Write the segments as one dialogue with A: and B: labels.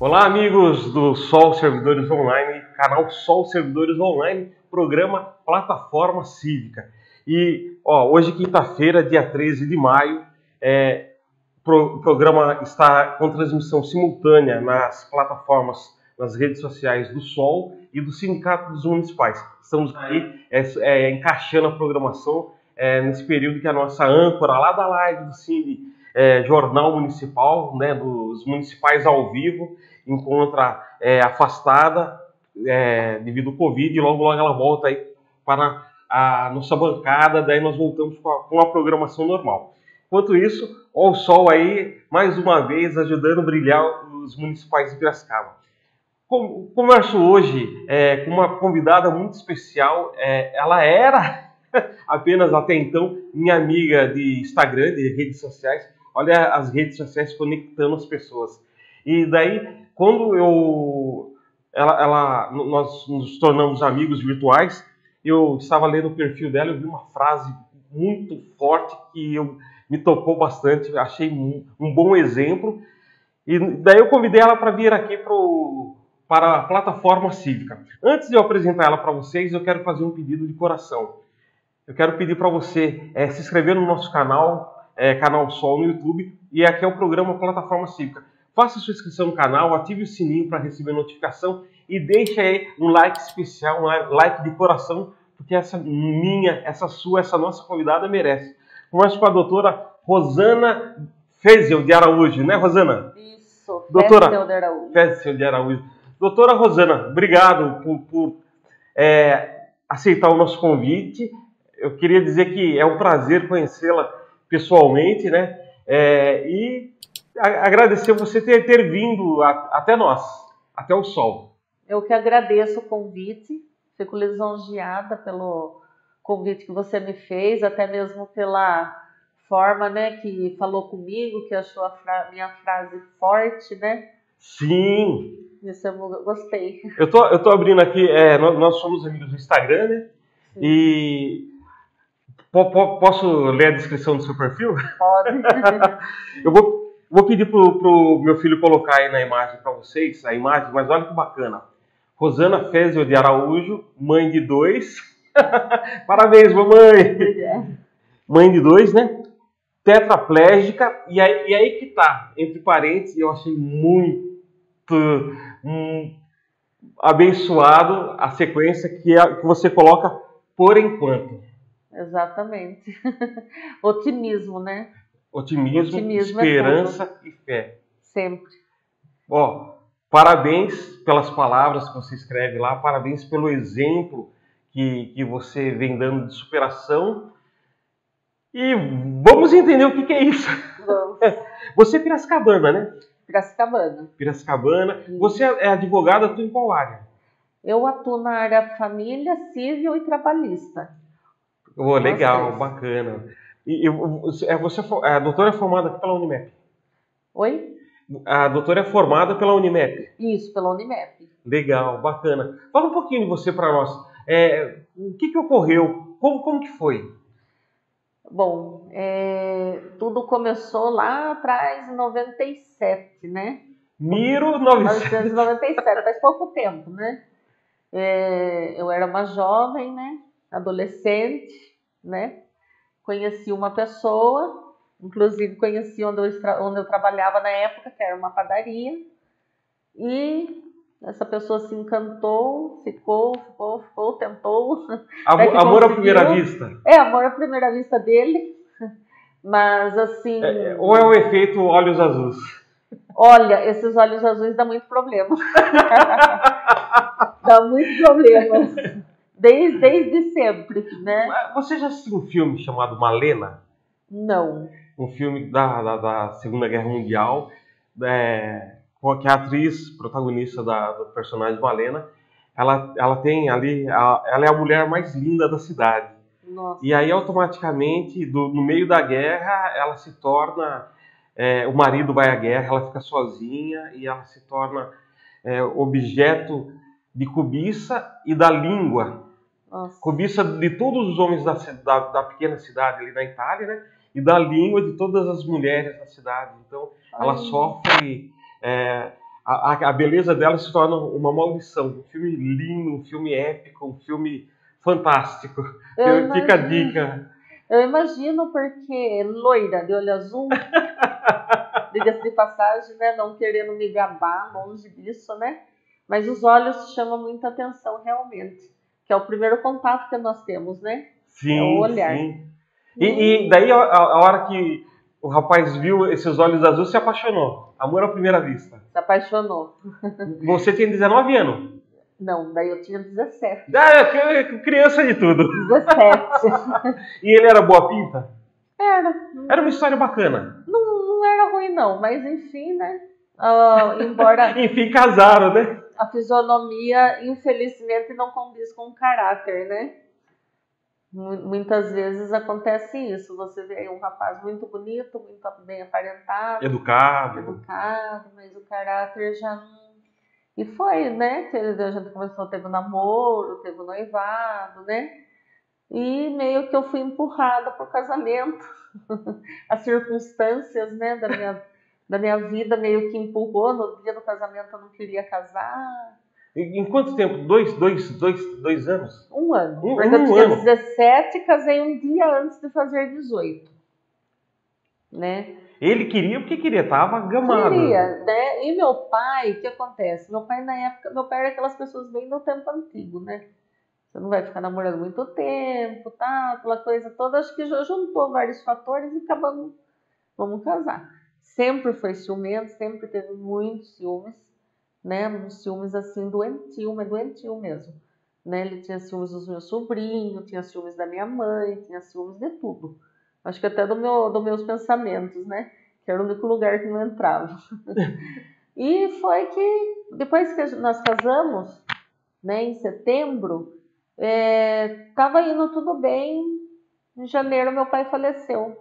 A: Olá, amigos do Sol Servidores Online, canal Sol Servidores Online, programa Plataforma Cívica. E hoje, quinta-feira, dia 13 de maio, o programa está com transmissão simultânea nas plataformas, nas redes sociais do Sol e do Sindicato dos Municipais. Estamos aí encaixando a programação nesse período que a nossa âncora lá da live do Cine Jornal Municipal, né, dos municipais ao vivo, encontra afastada devido ao Covid, e logo ela volta aí para a nossa bancada, daí nós voltamos com a programação normal. Enquanto isso, o Sol aí, mais uma vez, ajudando a brilhar os municipais de Piracicaba. Converso hoje com uma convidada muito especial. Ela era apenas até então minha amiga de Instagram, de redes sociais. Olha as redes sociais conectando as pessoas. E daí, quando nós nos tornamos amigos virtuais, eu estava lendo o perfil dela e vi uma frase muito forte que me tocou bastante, achei um bom exemplo. E daí eu convidei ela para vir aqui para a Plataforma Cívica. Antes de eu apresentar ela para vocês, eu quero fazer um pedido de coração. Eu quero pedir para você se inscrever no nosso canal, Canal Sol no YouTube, e aqui é o programa Plataforma Cívica. Faça sua inscrição no canal, ative o sininho para receber notificação e deixe aí um like especial, um like de coração, porque essa nossa convidada merece. Converso com a doutora Rosana Fezel de Araújo, né, Rosana?
B: Isso,
A: doutora
B: Fezel de Araújo.
A: Fezel de Araújo. Doutora Rosana, obrigado por aceitar o nosso convite. Eu queria dizer que é um prazer conhecê-la pessoalmente, né? E agradecer você ter vindo até nós, até o Sol.
B: Eu que agradeço o convite, fico lisonjeada pelo convite que você me fez, até mesmo pela forma, né, que falou comigo, que achou minha frase forte, né?
A: Sim!
B: Isso eu gostei.
A: Eu tô abrindo aqui, nós somos amigos do Instagram, né? Sim. E posso ler a descrição do seu perfil?
B: Pode.
A: Eu vou pedir pro meu filho colocar aí na imagem para vocês, a imagem, mas olha que bacana. Rosana Fezel de Araújo, mãe de 2. Parabéns, mamãe! Mãe de 2, né? Tetraplégica, e aí que tá, entre parênteses, eu achei muito abençoado a sequência que você coloca por enquanto.
B: Exatamente. Otimismo, né?
A: Otimismo, esperança e fé.
B: Sempre.
A: Parabéns pelas palavras que você escreve lá, parabéns pelo exemplo que você vem dando de superação. E vamos entender o que é isso.
B: Vamos.
A: Você é piracicabana, né?
B: Piracicabana.
A: Você é advogada, atua em qual área?
B: Eu atuo na área família, civil e trabalhista.
A: Legal, bacana. A doutora é formada aqui pela Unimep?
B: Oi?
A: A doutora é formada pela Unimep?
B: Isso, pela Unimep.
A: Legal, bacana. Fala um pouquinho de você para nós. O que ocorreu? Como que foi?
B: Bom, tudo começou lá atrás, em 97, né? 1997, faz pouco tempo, né? Eu era uma jovem, né? Adolescente, né? Conheci uma pessoa, inclusive conheci onde eu trabalhava na época, que era uma padaria, e essa pessoa se encantou, ficou, tentou.
A: Amor à primeira vista?
B: Amor à primeira vista dele, mas assim...
A: Ou é o efeito olhos azuis?
B: Olha, esses olhos azuis dão muito problema. Dá muito problema. Desde sempre, né?
A: Você já assistiu um filme chamado Malena?
B: Não.
A: Um filme da Segunda Guerra Mundial, que a atriz protagonista do personagem Malena, ela tem ali, ela é a mulher mais linda da cidade.
B: Nossa.
A: E aí automaticamente, no meio da guerra, ela se torna, o marido vai à guerra, ela fica sozinha e ela se torna objeto de cobiça e da língua.
B: Nossa.
A: Cobiça de todos os homens da pequena cidade ali na Itália, né? E da língua de todas as mulheres da cidade. Então, ela sofre a beleza dela se torna uma maldição. Um filme lindo, um filme épico, um filme fantástico. Fica a dica.
B: Eu imagino porque loira, de olho azul, diga-se de passagem, né? Não querendo me gabar, longe disso, né? Mas os olhos chamam muita atenção, realmente. Que é o primeiro contato que nós temos, né?
A: Sim,
B: é o olhar.
A: Sim. E daí, a hora que o rapaz viu esses olhos azuis, se apaixonou. Amor à primeira vista.
B: Se apaixonou.
A: Você tinha 19 anos.
B: Não, daí eu tinha 17.
A: Criança de tudo.
B: 17.
A: E ele era boa pinta?
B: Era.
A: Era uma história bacana.
B: Não era ruim, não. Mas enfim, né? Embora...
A: enfim, casaram, né?
B: A fisionomia, infelizmente, não condiz com o caráter, né? Muitas vezes acontece isso. Você vê um rapaz muito bonito, muito bem aparentado.
A: Educado,
B: mas o caráter já não... E foi, né? Que a gente começou, teve o namoro, teve o noivado, né? E meio que eu fui empurrada para o casamento. As circunstâncias, né, da minha vida meio que empurrou. No dia do casamento eu não queria casar.
A: Em quanto tempo? 2 anos?
B: Um ano. Porque eu tinha 17 e casei um dia antes de fazer 18. Né?
A: Ele queria porque queria, tava gamado.
B: Queria, né? E meu pai, o que acontece? Meu pai, na época, era aquelas pessoas bem do tempo antigo, né? Você não vai ficar namorando muito tempo, tá? Aquela coisa toda. Acho que já juntou vários fatores e acabamos, vamos casar. Sempre foi ciumento, sempre teve muitos ciúmes, né? Uns ciúmes assim, doentio, mas doentio mesmo. Né? Ele tinha ciúmes dos meus sobrinhos, tinha ciúmes da minha mãe, tinha ciúmes de tudo. Acho que até dos meus pensamentos, né? Que era o único lugar que não entrava. E foi que, depois que nós casamos, né, em setembro, estava indo tudo bem. Em janeiro, meu pai faleceu.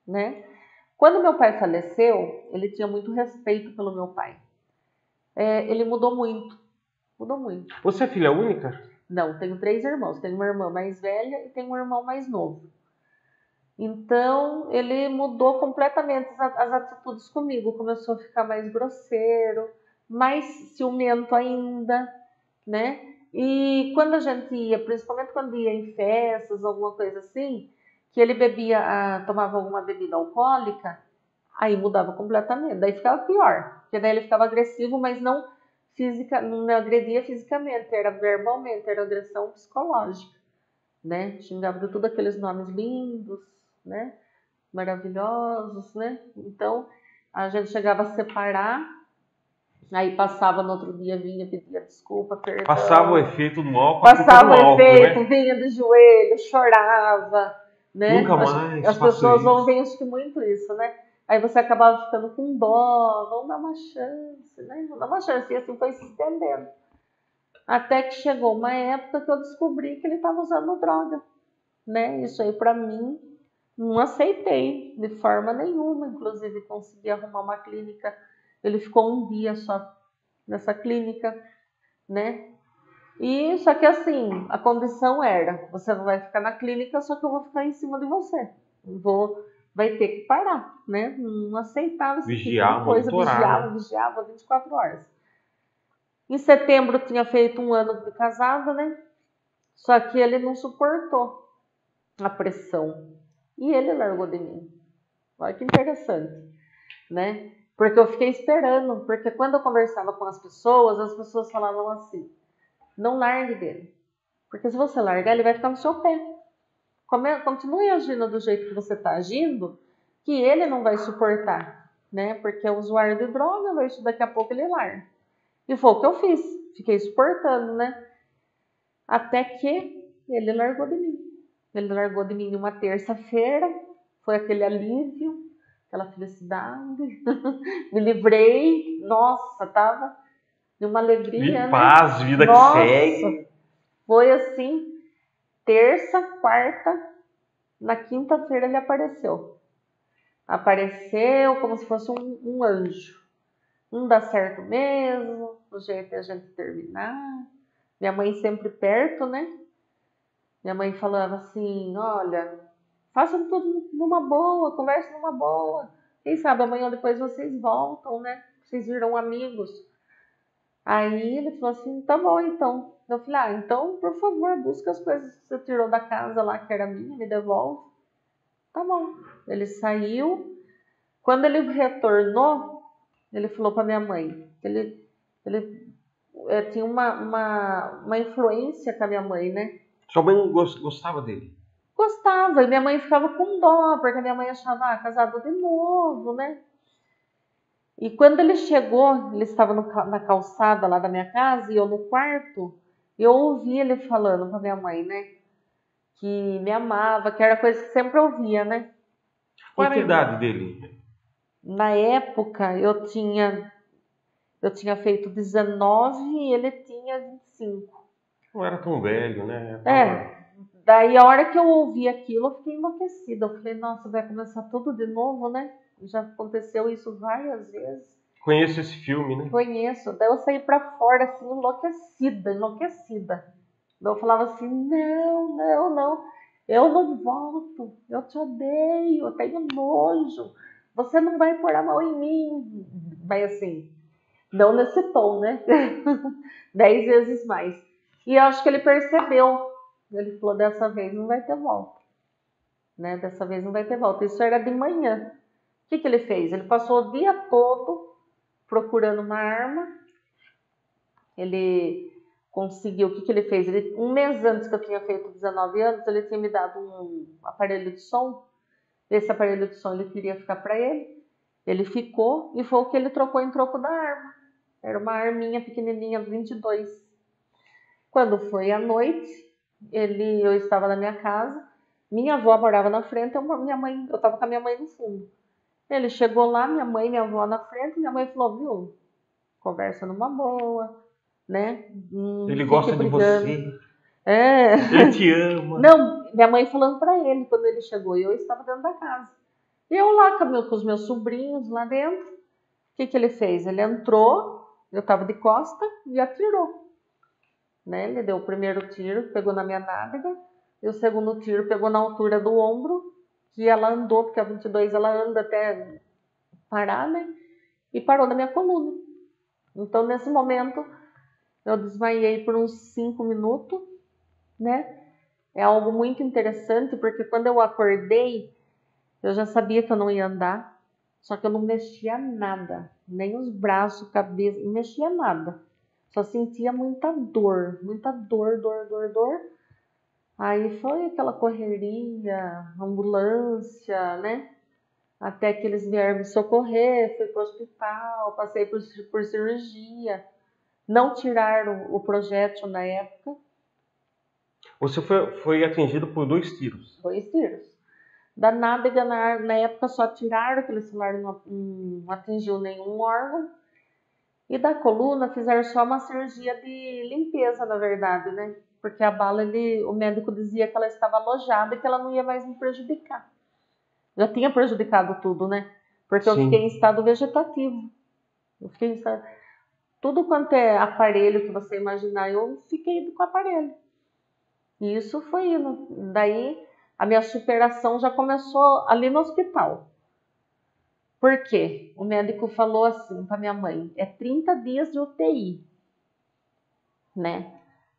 B: Né? Quando meu pai faleceu, ele tinha muito respeito pelo meu pai. Ele mudou muito. Mudou muito.
A: Você é filha única?
B: Não, tenho 3 irmãos. Tenho uma irmã mais velha e tenho um irmão mais novo. Então, ele mudou completamente as atitudes comigo. Começou a ficar mais grosseiro, mais ciumento ainda, né? E quando a gente ia, principalmente quando ia em festas, alguma coisa assim, que ele bebia, tomava alguma bebida alcoólica, aí mudava completamente. Daí ficava pior, porque daí ele ficava agressivo, mas não agredia fisicamente, era verbalmente, era agressão psicológica, né? Xingava de tudo aqueles nomes lindos, né? Maravilhosos, né? Então, a gente chegava a separar, aí passava no outro dia, vinha, pedia desculpa, perdão.
A: Passava o efeito no álcool.
B: Passava o efeito, né? Vinha de joelho, chorava, né?
A: Nunca mais.
B: As pessoas vão ver muito isso, né? Aí você acabava ficando com dó, vamos dar uma chance, né? Vamos dar uma chance. E assim foi se estendendo. Até que chegou uma época que eu descobri que ele estava usando droga, né? Isso aí pra mim, não aceitei de forma nenhuma. Inclusive consegui arrumar uma clínica. Ele ficou um dia só nessa clínica, né? E só que assim, a condição era, você não vai ficar na clínica, só que eu vou ficar em cima de você. Vai ter que parar, né? Não aceitava esse tipo de coisa, vigiava 24 horas. Em setembro eu tinha feito 1 ano de casada, né? Só que ele não suportou a pressão. E ele largou de mim. Olha que interessante, né? Porque eu fiquei esperando, porque quando eu conversava com as pessoas falavam assim, não largue dele. Porque se você largar, ele vai ficar no seu pé. Continue agindo do jeito que você está agindo, que ele não vai suportar, né? Porque é usuário de droga, daqui a pouco ele larga. E foi o que eu fiz. Fiquei suportando, né? Até que ele largou de mim. Ele largou de mim em uma terça-feira. Foi aquele alívio, aquela felicidade. Me livrei. Nossa, tava numa alegria,
A: paz,
B: né?
A: Vida que segue.
B: Foi assim, terça, quarta, na quinta-feira ele apareceu. Apareceu como se fosse um anjo. Não dá certo mesmo, o jeito é a gente terminar. Minha mãe sempre perto, né? Minha mãe falava assim, olha, façam tudo numa boa, conversem numa boa. Quem sabe amanhã ou depois vocês voltam, né? vocês viram amigos. Aí ele falou assim, tá bom então. Eu falei, então, por favor, busca as coisas que você tirou da casa lá, que era minha, me devolve. Tá bom. Ele saiu. Quando ele retornou, ele falou pra minha mãe, ele tinha uma influência com a minha mãe, né?
A: Sua mãe gostava dele?
B: Gostava, e minha mãe ficava com dó, porque a minha mãe achava, casado de novo, né? E quando ele chegou, ele estava na calçada lá da minha casa, e eu no quarto, eu ouvi ele falando com a minha mãe, né? Que me amava, que era coisa que sempre ouvia, né?
A: Qual era a idade dele?
B: Na época, eu tinha feito 19 e ele tinha 25.
A: Não era tão velho, né?
B: Daí a hora que eu ouvi aquilo, eu fiquei enlouquecida. Eu falei, nossa, vai começar tudo de novo, né? Já aconteceu isso várias vezes.
A: Conheço esse filme, né?
B: Conheço. Daí eu saí pra fora, assim, enlouquecida. Daí eu falava assim, não, eu não volto, eu te odeio, eu tenho nojo, você não vai pôr a mão em mim. Mas assim, não nesse tom, né? 10 vezes mais. E eu acho que ele percebeu. Ele falou, dessa vez não vai ter volta. Né? Dessa vez não vai ter volta. Isso era de manhã. O que ele fez? Ele passou o dia todo procurando uma arma. Ele conseguiu. O que ele fez? Um mês antes que eu tinha feito 19 anos, ele tinha me dado um aparelho de som. Esse aparelho de som ele queria ficar para ele. Ele ficou e foi o que ele trocou em troco da arma. Era uma arminha pequenininha, 22. Quando foi à noite, eu estava na minha casa, minha avó morava na frente, eu estava com a minha mãe no fundo. Ele chegou lá, minha avó na frente, minha mãe falou, viu, conversa numa boa, né?
A: Ele gosta de você. Ele te ama.
B: Não, minha mãe falando para ele quando ele chegou, e eu estava dentro da casa. E eu lá com os meus sobrinhos lá dentro, o que ele fez? Ele entrou, eu estava de costa e atirou. Né? Ele deu o primeiro tiro, pegou na minha nádega, e o segundo tiro pegou na altura do ombro, que ela andou, porque a 22 ela anda até parar, né? E parou na minha coluna. Então, nesse momento, eu desmaiei por uns 5 minutos, né? É algo muito interessante, porque quando eu acordei, eu já sabia que eu não ia andar, só que eu não mexia nada, nem os braços, cabeça, não mexia nada. Só sentia muita dor. Aí foi aquela correria, ambulância, né? Até que eles vieram me socorrer, fui para o hospital, passei por cirurgia. Não tiraram o projétil na época.
A: Você foi atingido por 2 tiros?
B: 2 tiros. Da nádega, na época, só tiraram, aquele celular não atingiu nenhum órgão. E da coluna fizeram só uma cirurgia de limpeza, na verdade, né? Porque a bala, o médico dizia que ela estava alojada e que ela não ia mais me prejudicar. Já tinha prejudicado tudo, né? Porque eu fiquei em estado vegetativo. Tudo quanto é aparelho que você imaginar, eu fiquei com o aparelho. E isso foi indo. Daí, a minha superação já começou ali no hospital. Por quê? O médico falou assim para minha mãe, é 30 dias de UTI, né?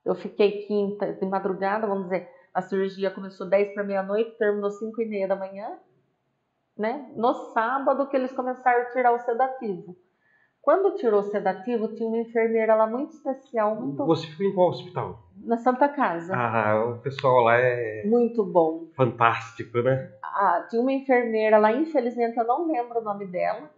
B: Eu fiquei quinta, de madrugada, vamos dizer, a cirurgia começou 10 para meia-noite, terminou 5:30 da manhã, né? No sábado que eles começaram a tirar o sedativo. Quando tirou o sedativo, tinha uma enfermeira lá muito especial.
A: Você ficou em qual hospital?
B: Na Santa Casa.
A: O pessoal lá é...
B: muito bom.
A: Fantástico, né?
B: Tinha uma enfermeira lá, infelizmente eu não lembro o nome dela,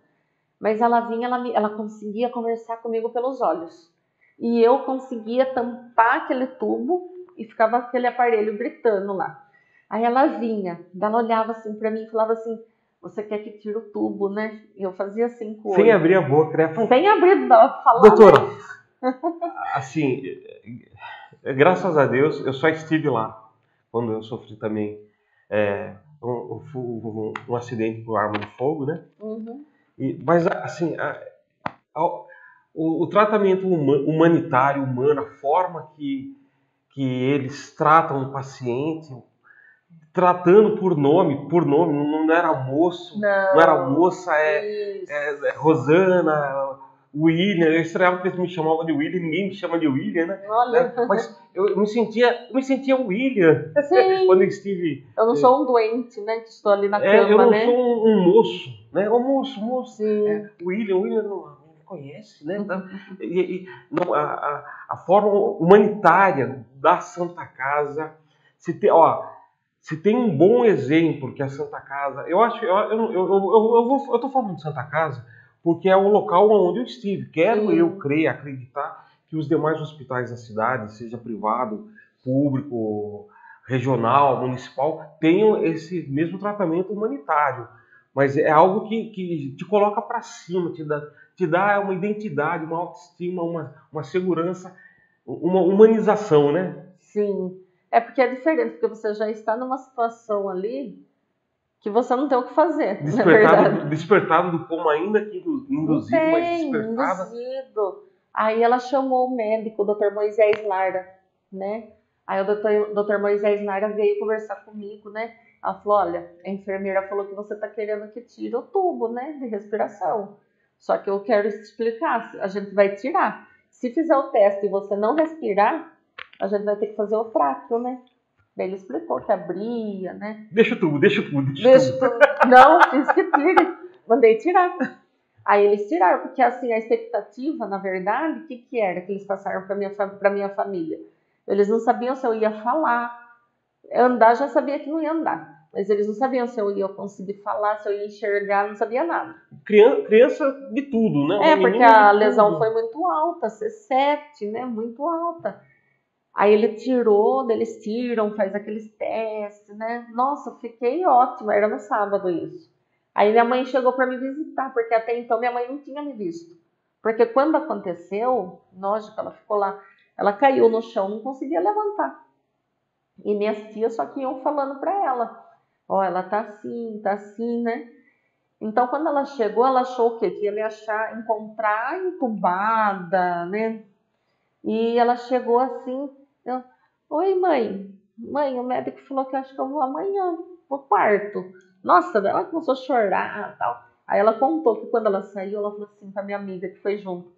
B: mas ela vinha, ela conseguia conversar comigo pelos olhos. E eu conseguia tampar aquele tubo e ficava aquele aparelho gritando lá. Aí ela vinha, ela olhava assim para mim e falava assim, você quer que tire o tubo, né? E eu fazia assim com o olho.
A: Sem abrir a boca, né?
B: Sem abrir, falar.
A: Doutora, assim, graças a Deus, eu só estive lá quando eu sofri também um acidente com arma de fogo, né?
B: Uhum.
A: Mas, assim, o tratamento humanitário, humano, a forma que eles tratam o paciente, tratando por nome, não era moço, não era moça, Rosana, William, eu estranhava que eles me chamavam de William, ninguém me chama de William, né?
B: Olha.
A: Mas eu me sentia William
B: Sim.
A: quando eu estive.
B: Eu não sou um doente, né? Que estou ali na cama,
A: eu não
B: né?
A: sou um moço, né? Um moço.
B: Sim.
A: William não me conhece, né? Então, não, a forma humanitária da Santa Casa, se tem um bom exemplo que a Santa Casa, eu estou falando de Santa Casa porque é o local onde eu estive. Quero
B: Sim.
A: eu crer, acreditar que os demais hospitais da cidade, seja privado, público, regional, municipal, tenham esse mesmo tratamento humanitário. Mas é algo que te coloca para cima, te dá uma identidade, uma autoestima, uma segurança, uma humanização, né?
B: Sim. É porque é diferente, porque você já está numa situação ali que você não tem o que fazer, na verdade.
A: Despertado do coma, ainda que induzido,
B: Não
A: mas
B: tem,
A: despertada.
B: induzido. Aí ela chamou o médico, o Dr. Moisés Lara, né? Aí o Dr. Moisés Lara veio conversar comigo, né? Ela falou, olha, a enfermeira falou que você está querendo que tire o tubo, né, de respiração. Só que eu quero te explicar, a gente vai tirar. Se fizer o teste e você não respirar, a gente vai ter que fazer o tráqueo, né? Daí ele explicou que abria, né?
A: Deixa o tubo.
B: Não, fiz que tire. Mandei tirar. Aí eles tiraram, porque assim, a expectativa, na verdade, o que era que eles passaram para minha família? Eles não sabiam se eu ia falar. Andar já sabia que não ia andar. Mas eles não sabiam se eu ia conseguir falar, se eu ia enxergar, não sabia nada.
A: Criança de tudo, né?
B: Porque a lesão foi muito alta, C7, né? Muito alta. Aí ele tirou, eles tiram, faz aqueles testes, né? Nossa, fiquei ótima, era no sábado isso. Aí minha mãe chegou para me visitar, porque até então minha mãe não tinha me visto. Porque quando aconteceu, lógico, ela ficou lá, ela caiu no chão, não conseguia levantar. E minhas tias só que iam falando para ela, ó, ela tá assim, né? Então quando ela chegou, ela achou o quê? Que ia me encontrar entubada, né? E ela chegou assim, oi mãe, o médico falou que acho que eu vou amanhã pro quarto. Nossa, ela começou a chorar e tal. Aí ela contou que quando ela saiu, ela falou assim pra minha amiga que foi junto.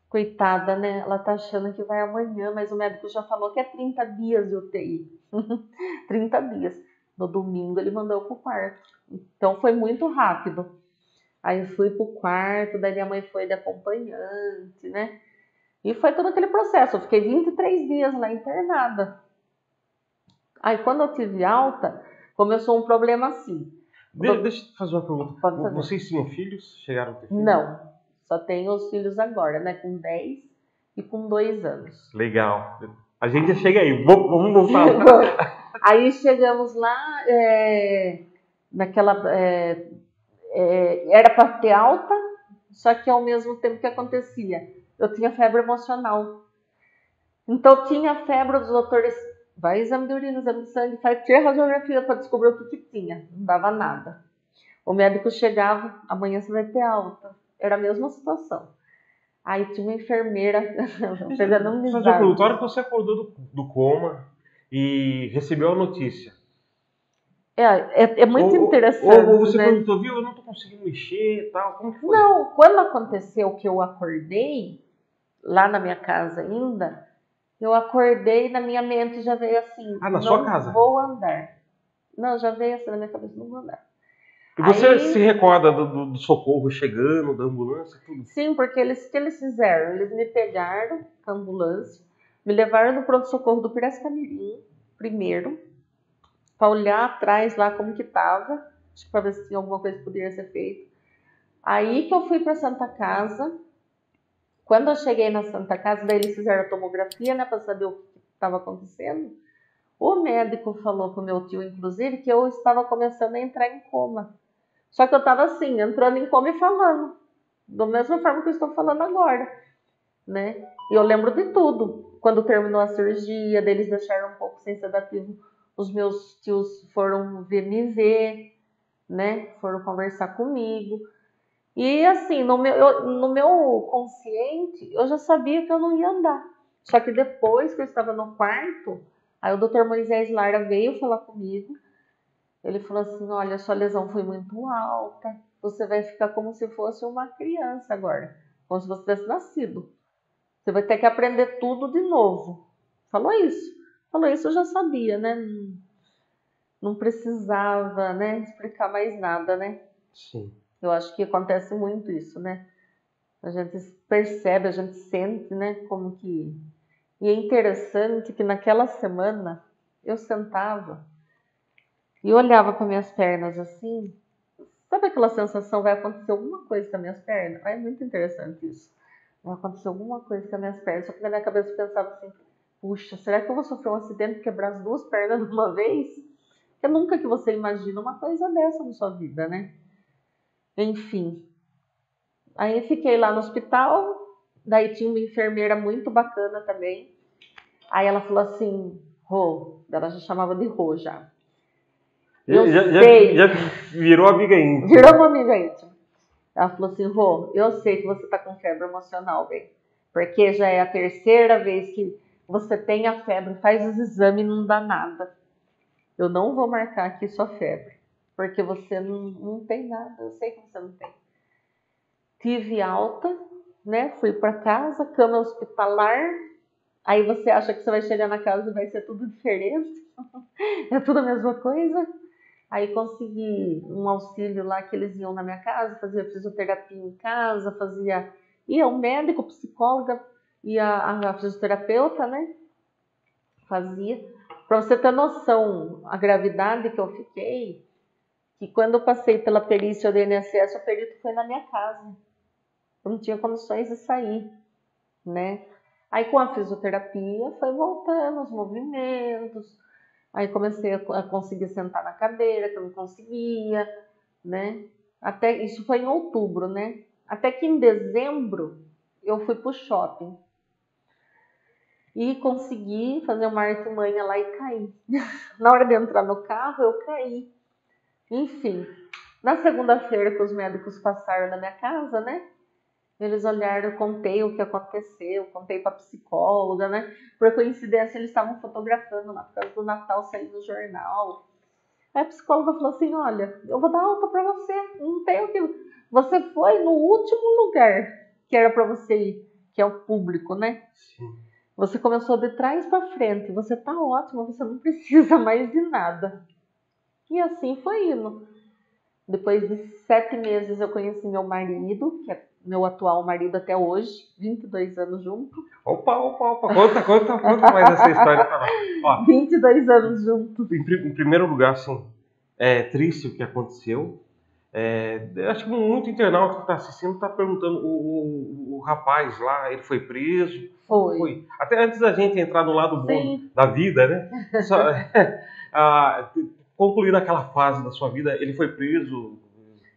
B: Coitada, né? Ela tá achando que vai amanhã, mas o médico já falou que é 30 dias de UTI. 30 dias. No domingo ele mandou pro quarto. Então foi muito rápido. Aí eu fui pro quarto, daí minha mãe foi de acompanhante, né? E foi todo aquele processo. Eu fiquei 23 dias lá internada. Aí quando eu tive alta, começou um problema assim.
A: Deixa eu fazer uma pergunta.
B: Pode fazer.
A: Vocês tinham filhos? Chegaram a ter filhos?
B: Não. Só tenho os filhos agora, né? Com 10 e com 2 anos.
A: Legal. A gente já chega aí. Vamos voltar.
B: Aí chegamos lá, era para ter alta, só que ao mesmo tempo que acontecia, eu tinha febre emocional. Então tinha febre, os doutores, vai exame de urina, exame de sangue, faz radiografia para descobrir o que tinha. Não dava nada. O médico chegava, amanhã você vai ter alta. Era a mesma situação. Aí tinha uma enfermeira pegando um
A: A hora que você acordou do coma e recebeu a notícia.
B: É muito interessante.
A: Ou você
B: né?
A: perguntou, viu, eu não tô conseguindo mexer e tal. Como que foi?
B: Não, quando aconteceu que eu acordei, lá na minha casa ainda, eu acordei e na minha mente já veio assim,
A: na sua casa?
B: Não vou andar. Não, já veio assim na minha cabeça, não vou andar.
A: E você se recorda do socorro chegando, da ambulância, tudo?
B: Sim, porque o que eles fizeram? Eles me pegaram com a ambulância, me levaram no pronto-socorro do Piracicamirim, primeiro, para olhar atrás lá como que tava, para ver se tinha alguma coisa que poderia ser feita. Aí que eu fui para Santa Casa. Quando eu cheguei na Santa Casa, daí eles fizeram a tomografia, né, para saber o que estava acontecendo. O médico falou pro meu tio, inclusive, que eu estava começando a entrar em coma. Só que eu estava assim, entrando em coma e falando, da mesma forma que eu estou falando agora, né? E eu lembro de tudo. Quando terminou a cirurgia, eles deixaram um pouco sem sedativo. Os meus tios foram me ver, né? Foram conversar comigo. E assim, no meu consciente, eu já sabia que eu não ia andar. Só que depois que eu estava no quarto, aí o Dr. Moisés Lara veio falar comigo. Ele falou assim, olha, sua lesão foi muito alta, você vai ficar como se fosse uma criança agora. como se você tivesse nascido. Você vai ter que aprender tudo de novo. Falou isso. Falou isso, eu já sabia, né? Não precisava, né, explicar mais nada, né?
A: Sim.
B: Eu acho que acontece muito isso, né? A gente percebe, a gente sente, né, como que... E é interessante que naquela semana eu sentava e olhava para minhas pernas assim. Sabe aquela sensação, vai acontecer alguma coisa com as minhas pernas? É muito interessante isso. Vai acontecer alguma coisa com as minhas pernas. Só que na minha cabeça eu pensava assim, puxa, será que eu vou sofrer um acidente e quebrar as duas pernas de uma vez? Porque nunca que você imagina uma coisa dessa na sua vida, né? Enfim. Aí fiquei lá no hospital, daí tinha uma enfermeira muito bacana também. Aí ela falou assim, Rô, ela já chamava de Rô já. Eu sei.
A: Já virou amiga íntima.
B: Virou uma amiga íntima. Ela falou assim, Rô, eu sei que você tá com febre emocional, bem. Porque já é a terceira vez que você tem a febre, faz os exames e não dá nada. Eu não vou marcar aqui sua febre. Porque você não tem nada, eu sei que você não tem. Tive alta, né? Fui para casa, cama hospitalar. Aí você acha que você vai chegar na casa e vai ser tudo diferente. É tudo a mesma coisa. Aí consegui um auxílio lá que eles iam na minha casa, fazia fisioterapia em casa, ia o médico, psicóloga, ia a fisioterapeuta, né? Fazia. Para você ter noção, a gravidade que eu fiquei, que quando eu passei pela perícia do INSS, o perito foi na minha casa. Eu não tinha condições de sair, né? Aí com a fisioterapia foi voltando os movimentos. Aí comecei a conseguir sentar na cadeira, que eu não conseguia, né? Até isso foi em outubro, né? Até que em dezembro eu fui pro shopping e consegui fazer uma artimanha lá e caí. Na hora de entrar no carro, eu caí. Enfim, na segunda-feira que os médicos passaram na minha casa, né? Eles olharam, eu contei o que aconteceu, contei para a psicóloga, né? Por coincidência, eles estavam fotografando lá por causa do Natal, saindo no jornal. Aí a psicóloga falou assim, olha, eu vou dar alta para você, não tem o que... Você foi no último lugar que era para você ir, que é o público, né?
A: Sim.
B: Você começou de trás para frente, você tá ótima, você não precisa mais de nada. E assim foi indo. Depois de 7 meses eu conheci meu marido, que é meu atual marido até hoje, 22 anos junto.
A: Opa. Conta mais essa história pra nós. Ó,
B: 22 anos junto.
A: em primeiro lugar, assim, é triste o que aconteceu. Acho que muito internauta que está assistindo está perguntando, o rapaz lá, ele foi preso?
B: Foi.
A: Até antes da gente entrar no lado bom
B: Sim.
A: da vida, né? Concluindo aquela fase da sua vida, ele foi preso.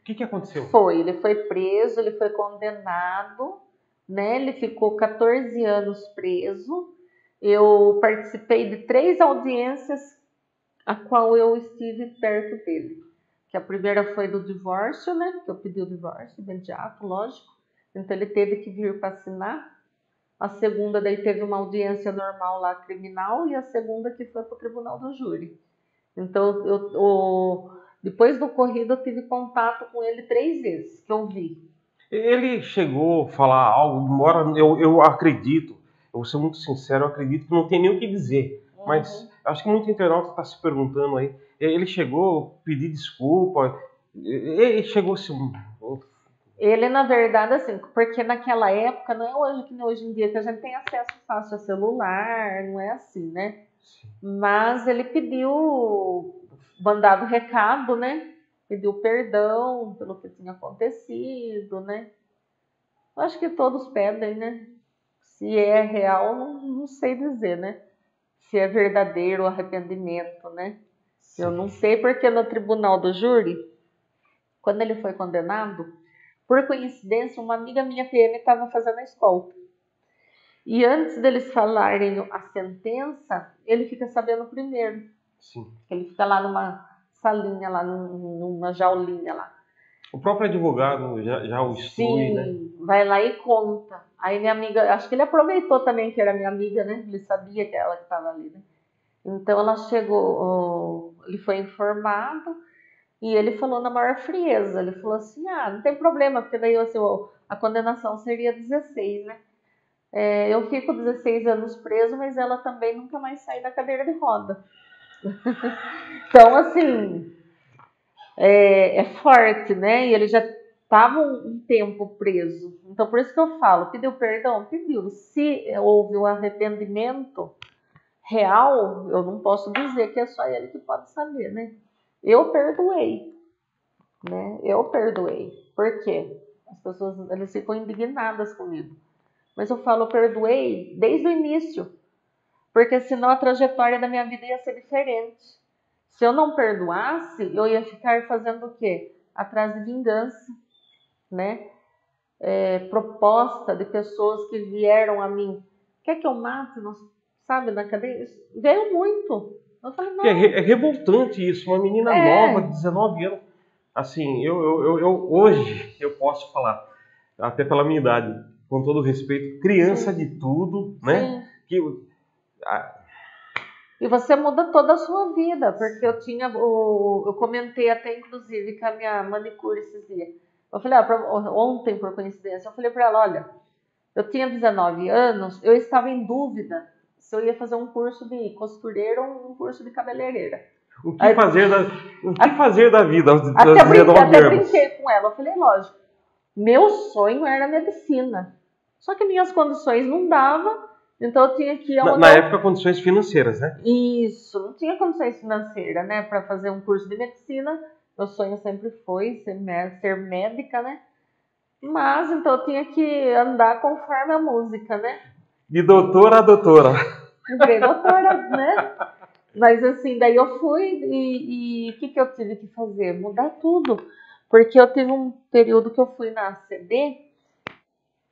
A: O que aconteceu?
B: Ele foi preso, ele foi condenado, né? Ele ficou 14 anos preso. Eu participei de 3 audiências a qual eu estive perto dele. Que a primeira foi do divórcio, né? Que eu pedi o divórcio imediato, lógico. Então ele teve que vir para assinar. A segunda daí teve uma audiência normal lá, criminal, e a segunda que foi para o tribunal do júri. Então depois do ocorrido eu tive contato com ele 3 vezes, que eu vi.
A: Ele chegou a falar algo, embora eu acredito, eu vou ser muito sincero, eu acredito que não tem nem o que dizer. Mas acho que muito internauta está se perguntando aí. Ele chegou a pedir desculpa, ele chegou assim.
B: Ele, na verdade, assim, porque naquela época, não é hoje que nem hoje em dia, que a gente tem acesso fácil a celular, não é assim, né? Mas ele pediu, mandado recado, né? Pediu perdão pelo que tinha acontecido, né? Eu acho que todos pedem, né? Se é real, não sei dizer, né? Se é verdadeiro o arrependimento, né? Eu não sei porque no tribunal do júri, quando ele foi condenado, por coincidência, uma amiga minha PM estava fazendo a escolta. E antes deles falarem a sentença, ele fica sabendo primeiro.
A: Sim.
B: Ele fica lá numa salinha, lá numa jaulinha lá.
A: O próprio advogado já o instrui,
B: Sim,
A: né?
B: vai lá e conta. Aí minha amiga, acho que ele aproveitou também que era minha amiga, né? Ele sabia que ela estava ali, né? Então ela chegou, ele foi informado e ele falou na maior frieza. Ele falou assim, não tem problema, porque daí assim, a condenação seria 16, né? Eu fico 16 anos preso, mas ela também nunca mais sai da cadeira de roda. Então, assim, é forte, né? E ele já estava um tempo preso. Então, por isso que eu falo, pediu perdão? Pediu. Se houve um arrependimento real, eu não posso dizer que é só ele que pode saber, né? Eu perdoei, né? Eu perdoei. Por quê? As pessoas, elas ficam indignadas comigo. Mas eu falo, eu perdoei desde o início, porque senão a trajetória da minha vida ia ser diferente. Se eu não perdoasse, eu ia ficar fazendo o quê? Atrás de vingança, né? Proposta de pessoas que vieram a mim. Quer que eu mate? Não, sabe, na cadeia? Veio muito. Eu falei, não.
A: É revoltante isso, uma menina nova, de 19 anos. Assim, hoje eu posso falar, até pela minha idade, com todo respeito, criança de tudo, né?
B: E você muda toda a sua vida, porque eu comentei até inclusive com a minha manicure esses dias. Eu falei, ontem por coincidência, eu falei para ela, olha, eu tinha 19 anos, eu estava em dúvida se eu ia fazer um curso de costureira ou um curso de cabeleireira.
A: O que fazer da vida aos 19
B: até
A: anos?
B: brinquei com ela, eu falei, lógico, meu sonho era medicina. Só que minhas condições não davam, então eu tinha que ir
A: na época, condições financeiras, né?
B: Isso, não tinha condições financeiras, né? Para fazer um curso de medicina. Meu sonho sempre foi ser médica, né? Mas então eu tinha que andar conforme a música, né?
A: De doutora a doutora.
B: Virei doutora, né? Mas assim, daí eu fui e o que eu tive que fazer? Mudar tudo. Porque eu tive um período que eu fui na ACD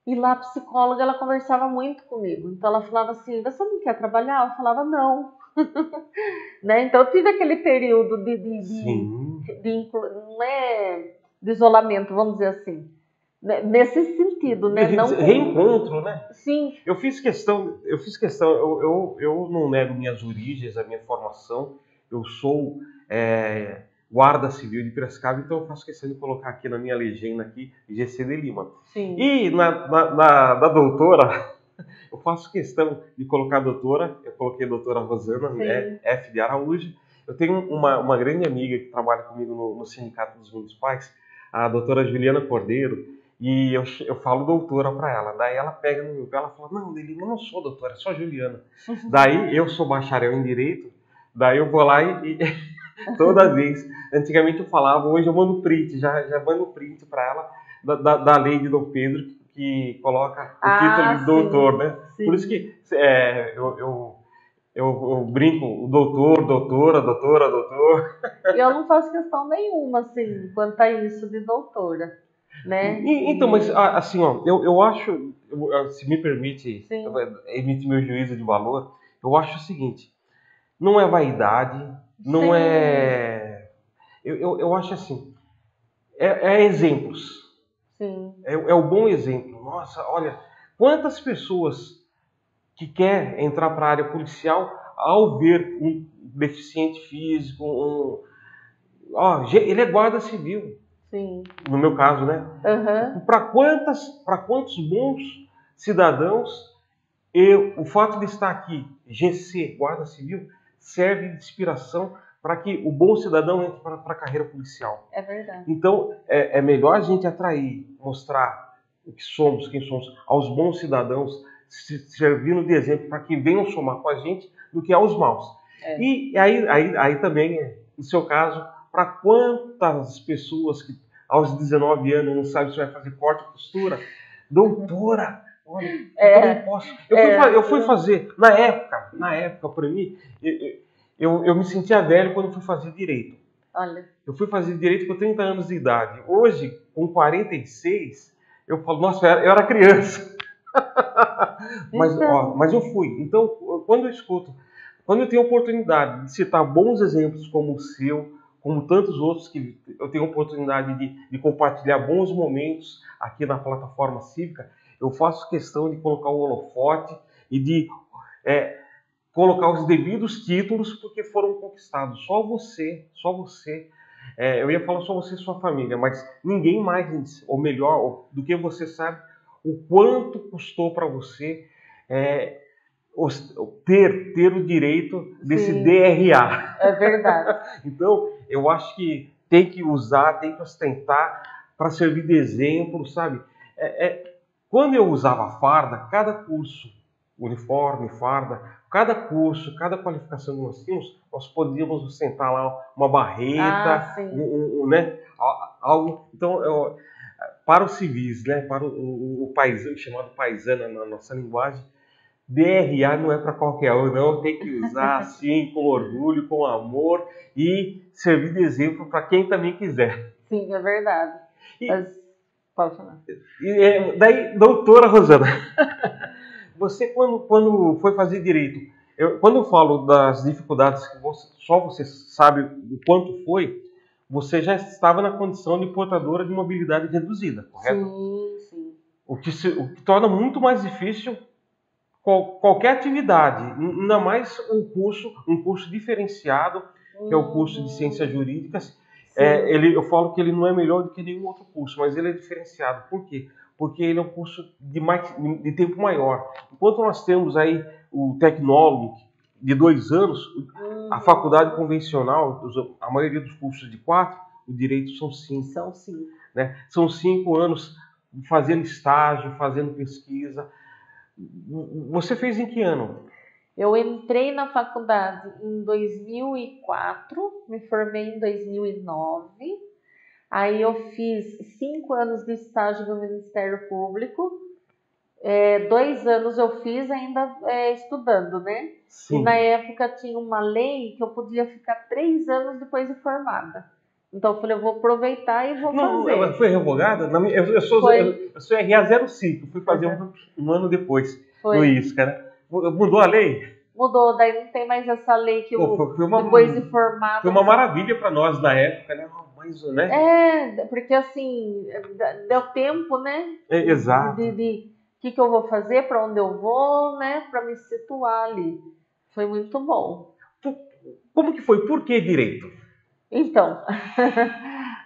B: e lá a psicóloga, ela conversava muito comigo. Então ela falava assim, você não quer trabalhar? Eu falava, não. Né? Então eu tive aquele período não é de isolamento, vamos dizer assim. Nesse sentido, né?
A: Reencontro, né?
B: Sim.
A: Eu fiz questão, eu não nego minhas origens, a minha formação. Eu sou guarda civil de Piracicaba, então eu faço questão de colocar aqui na minha legenda aqui, GC de Lima.
B: Sim.
A: E da doutora, eu faço questão de colocar a doutora, eu coloquei a doutora Rosana, né, F. de Araújo. Eu tenho uma grande amiga que trabalha comigo no Sindicato dos Municipais, a doutora Juliana Cordeiro, e eu falo doutora para ela. Daí ela pega no meu pé, ela fala, não, de Lima, eu não sou doutora, é só Juliana. Daí eu sou bacharel em Direito, daí eu vou lá e toda vez, antigamente eu falava, hoje eu mando print, já mando print para ela da lei de Dom Pedro, que coloca o título de doutor, né? Sim. Por isso que eu brinco, o doutor, doutora, doutor.
B: Eu não faço questão nenhuma, assim, quanto a isso de doutora, né?
A: Então, mas assim, ó, eu acho, se me permite emitir meu juízo de valor, eu acho o seguinte, não é vaidade, não é... Eu acho assim, exemplos.
B: Sim.
A: É o bom exemplo. Nossa, olha, quantas pessoas que quer entrar para a área policial ao ver um deficiente físico, ele é guarda civil.
B: Sim.
A: No meu caso, né?
B: Uhum.
A: Para quantos bons cidadãos o fato de estar aqui, GC, guarda civil, serve de inspiração para que o bom cidadão entre para a carreira policial.
B: É verdade.
A: Então, é melhor a gente atrair, mostrar o que somos, quem somos, aos bons cidadãos, servindo de exemplo para que venham somar com a gente, do que aos maus. E aí também, no seu caso, para quantas pessoas que aos 19 anos não sabem se vai fazer corte ou costura, doutora, olha, eu não posso. Eu fui fazer, na época, para mim, eu me sentia velho quando fui fazer direito.
B: Olha.
A: Eu fui fazer direito com 30 anos de idade. Hoje, com 46, eu falo, nossa, eu era criança. Mas eu fui. Então, quando eu tenho a oportunidade de citar bons exemplos como o seu, como tantos outros que eu tenho a oportunidade de compartilhar bons momentos aqui na plataforma cívica, eu faço questão de colocar o holofote e de colocar os devidos títulos porque foram conquistados. Só você eu ia falar só você e sua família, mas ninguém mais, ou melhor, do que você sabe, o quanto custou para você é, ter o direito desse
B: Sim,
A: DRA.
B: é verdade.
A: Então, eu acho que tem que usar, tem que ostentar para servir de exemplo, sabe? Quando eu usava farda, cada curso, uniforme, farda, cada curso, cada qualificação que nós tínhamos, nós podíamos ostentar lá uma
B: Ah,
A: barreta,
B: sim.
A: né? Algo. Então, para os civis, né? Para o paisano, chamado paisana na nossa linguagem, DRA não é para qualquer um, não. Tem que usar assim, com orgulho, com amor e servir de exemplo para quem também quiser.
B: Sim, é verdade.
A: E,
B: Mas, pode falar.
A: Daí, doutora Rosana, você quando foi fazer direito, quando eu falo das dificuldades que só você sabe o quanto foi, você já estava na condição de portadora de mobilidade reduzida, correto?
B: Sim, sim.
A: O que torna muito mais difícil qualquer atividade, ainda mais um curso diferenciado, que é o curso de Ciências Jurídicas. Eu falo que ele não é melhor do que nenhum outro curso, mas ele é diferenciado. Por quê? Porque ele é um curso de tempo maior. Enquanto nós temos aí o tecnólogo de 2 anos, a faculdade convencional, a maioria dos cursos de 4, o direito são 5.
B: São 5.
A: Né? São 5 anos fazendo estágio, fazendo pesquisa. Você fez em que ano?
B: Eu entrei na faculdade em 2004, me formei em 2009. Aí eu fiz 5 anos de estágio no Ministério Público. 2 anos eu fiz ainda estudando, né?
A: Sim.
B: E na época tinha uma lei que eu podia ficar 3 anos depois de formada. Então eu falei, eu vou aproveitar e vou fazer.
A: Ela foi revogada? Eu sou RA 05, fui fazer um ano depois no ISCA, né? Mudou a lei?
B: Mudou, daí não tem mais essa lei que depois de formado...
A: Foi uma maravilha para nós na época, né? Mas, né?
B: Porque assim, deu tempo, né?
A: Exato.
B: De que eu vou fazer, para onde eu vou, né? Para me situar ali. Foi muito bom.
A: Como que foi? Por que direito?
B: Então,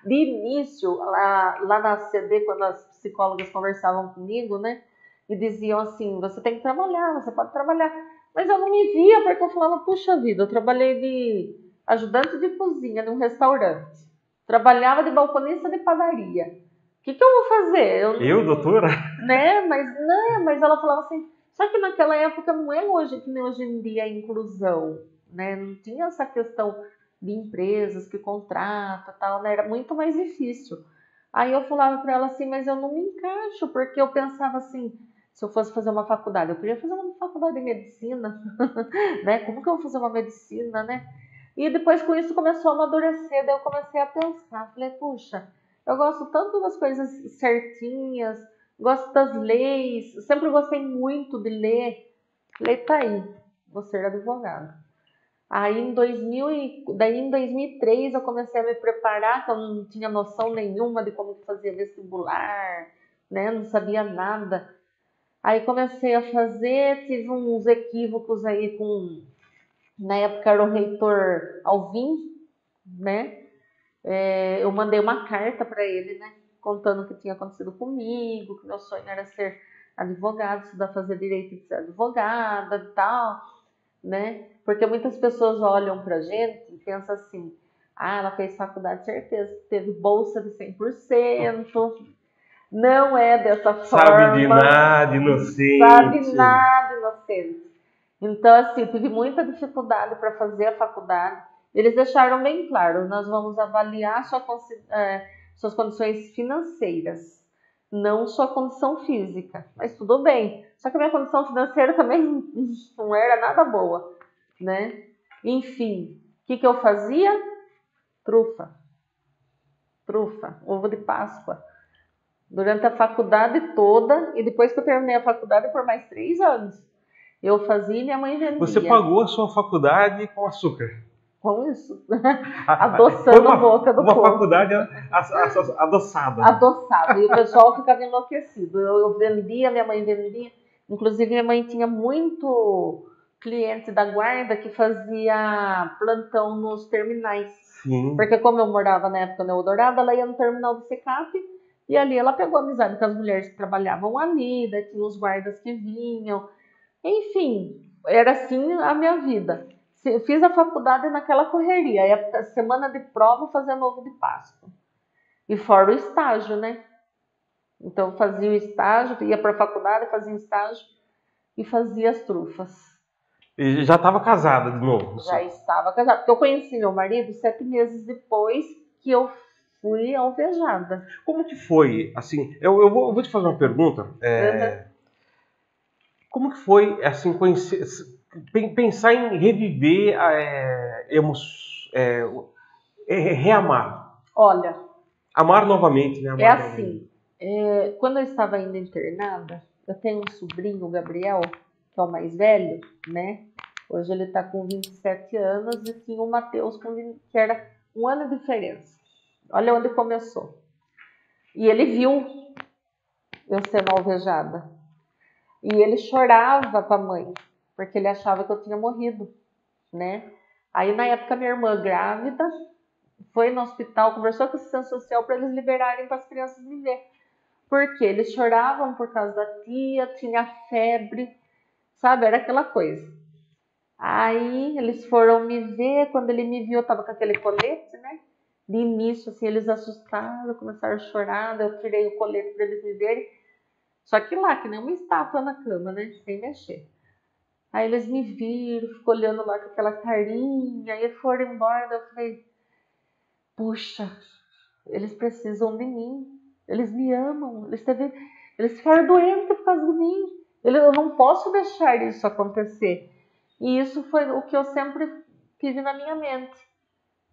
B: de início, lá na CD, quando as psicólogas conversavam comigo, né? E diziam assim, você tem que trabalhar, você pode trabalhar. Mas eu não me via, porque eu falava, puxa vida, eu trabalhei de ajudante de cozinha num restaurante. Trabalhava de balconista de padaria. O que eu vou fazer?
A: Eu, doutora?
B: Né? Mas ela falava assim, só que naquela época não é hoje que nem hoje em dia a inclusão, né? Não tinha essa questão de empresas que contratam e tal, né? Era muito mais difícil. Aí eu falava para ela assim, mas eu não me encaixo, porque eu pensava assim, se eu fosse fazer uma faculdade, eu queria fazer uma faculdade de medicina, né? Como que eu vou fazer uma medicina, né? E depois com isso começou a amadurecer, daí eu comecei a pensar, falei, puxa, eu gosto tanto das coisas certinhas, gosto das leis, sempre gostei muito de ler. Falei, tá aí, vou ser advogada. Aí em 2003 eu comecei a me preparar, que eu não tinha noção nenhuma de como fazer vestibular, né? Não sabia nada. Aí comecei a fazer, tive uns equívocos aí na época era o reitor Alvim, né? Eu mandei uma carta para ele, né? Contando o que tinha acontecido comigo, que meu sonho era ser advogado, estudar, fazer direito de ser advogada e tal, né? Porque muitas pessoas olham pra gente e pensam assim, ela fez faculdade, certeza, teve bolsa de 100%, não é dessa forma.
A: Sabe de nada, inocente.
B: Sabe nada, inocente. Então, assim, tive muita dificuldade para fazer a faculdade. Eles deixaram bem claro, nós vamos avaliar suas condições financeiras, não sua condição física. Mas tudo bem. Só que a minha condição financeira também não era nada boa, né? Enfim, o que eu fazia? Trufa, ovo de Páscoa. Durante a faculdade toda, e depois que eu terminei a faculdade por mais 3 anos. Eu fazia e minha mãe vendia.
A: Você pagou a sua faculdade com açúcar?
B: Com isso. Adoçando a boca do povo.
A: Uma faculdade adoçada.
B: Adoçada. E o pessoal ficava enlouquecido. Eu vendia, minha mãe vendia. Inclusive, minha mãe tinha muito cliente da guarda que fazia plantão nos terminais.
A: Sim.
B: Porque como eu morava na época no Eldorado, ela ia no terminal do Secap e ali ela pegou amizade com as mulheres que trabalhavam ali, daí tinha os guardas que vinham. Enfim, era assim a minha vida. Fiz a faculdade naquela correria. Aí a semana de prova fazendo ovo de Páscoa. E fora o estágio, né? Então fazia o estágio, ia para a faculdade, fazia o estágio e fazia as trufas.
A: E já estava casada de novo?
B: Já estava casada. Porque eu conheci meu marido 7 meses depois que eu fui alvejada.
A: Como que foi? Assim, eu vou te fazer uma pergunta. Como que foi assim, conhecer, pensar em reviver, reamar?
B: Olha,
A: Amar novamente, né? Amar
B: assim, quando eu estava ainda internada, eu tenho um sobrinho, o Gabriel, que é o mais velho, né? Hoje ele está com 27 anos e tinha o Matheus, que era 1 ano de diferença. Olha onde começou. E ele viu eu sendo alvejada. E ele chorava para a mãe, porque ele achava que eu tinha morrido, né? Aí, na época, minha irmã grávida foi no hospital, conversou com a assistência social para eles liberarem para as crianças me ver. Porque eles choravam por causa da tia, tinha febre, sabe? Era aquela coisa. Aí, eles foram me ver, quando ele me viu, eu estava com aquele colete, né? De início, assim, eles assustaram, começaram a chorar, eu tirei o colete para eles me verem. Só que lá, que nem uma estátua na cama, né? Sem mexer. Aí eles me viram, ficou olhando lá com aquela carinha, aí foram embora. Eu falei, puxa, eles precisam de mim. Eles me amam. Eles ficaram doentes por causa de mim. Eu não posso deixar isso acontecer. E isso foi o que eu sempre tive na minha mente.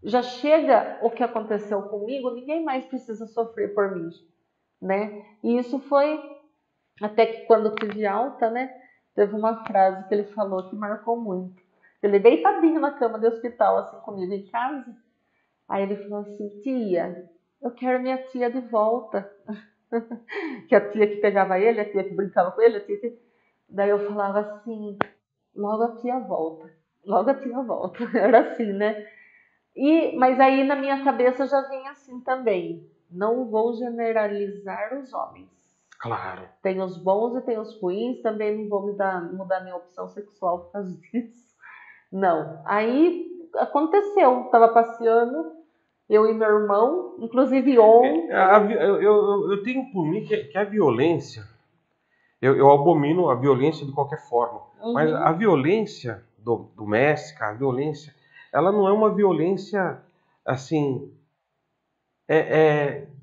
B: Já chega o que aconteceu comigo, ninguém mais precisa sofrer por mim, né? E isso foi até que quando eu tive alta, né? Teve uma frase que ele falou que marcou muito. Ele deitadinho na cama do hospital, assim, comigo em casa. Aí ele falou assim, tia, eu quero minha tia de volta. Que a tia que pegava ele, a tia que brincava com ele, a tia que... Daí eu falava assim, logo a tia volta. Logo a tia volta. Era assim, né? Mas aí na minha cabeça já vinha assim também. Não vou generalizar os homens.
A: Claro.
B: Tem os bons e tem os ruins, também não vou mudar minha opção sexual por causa disso. Não. Aí aconteceu, estava passeando, eu e meu irmão, inclusive ontem.
A: Eu tenho por mim que a violência, eu abomino a violência de qualquer forma, mas a violência doméstica, a violência, ela não é uma violência assim,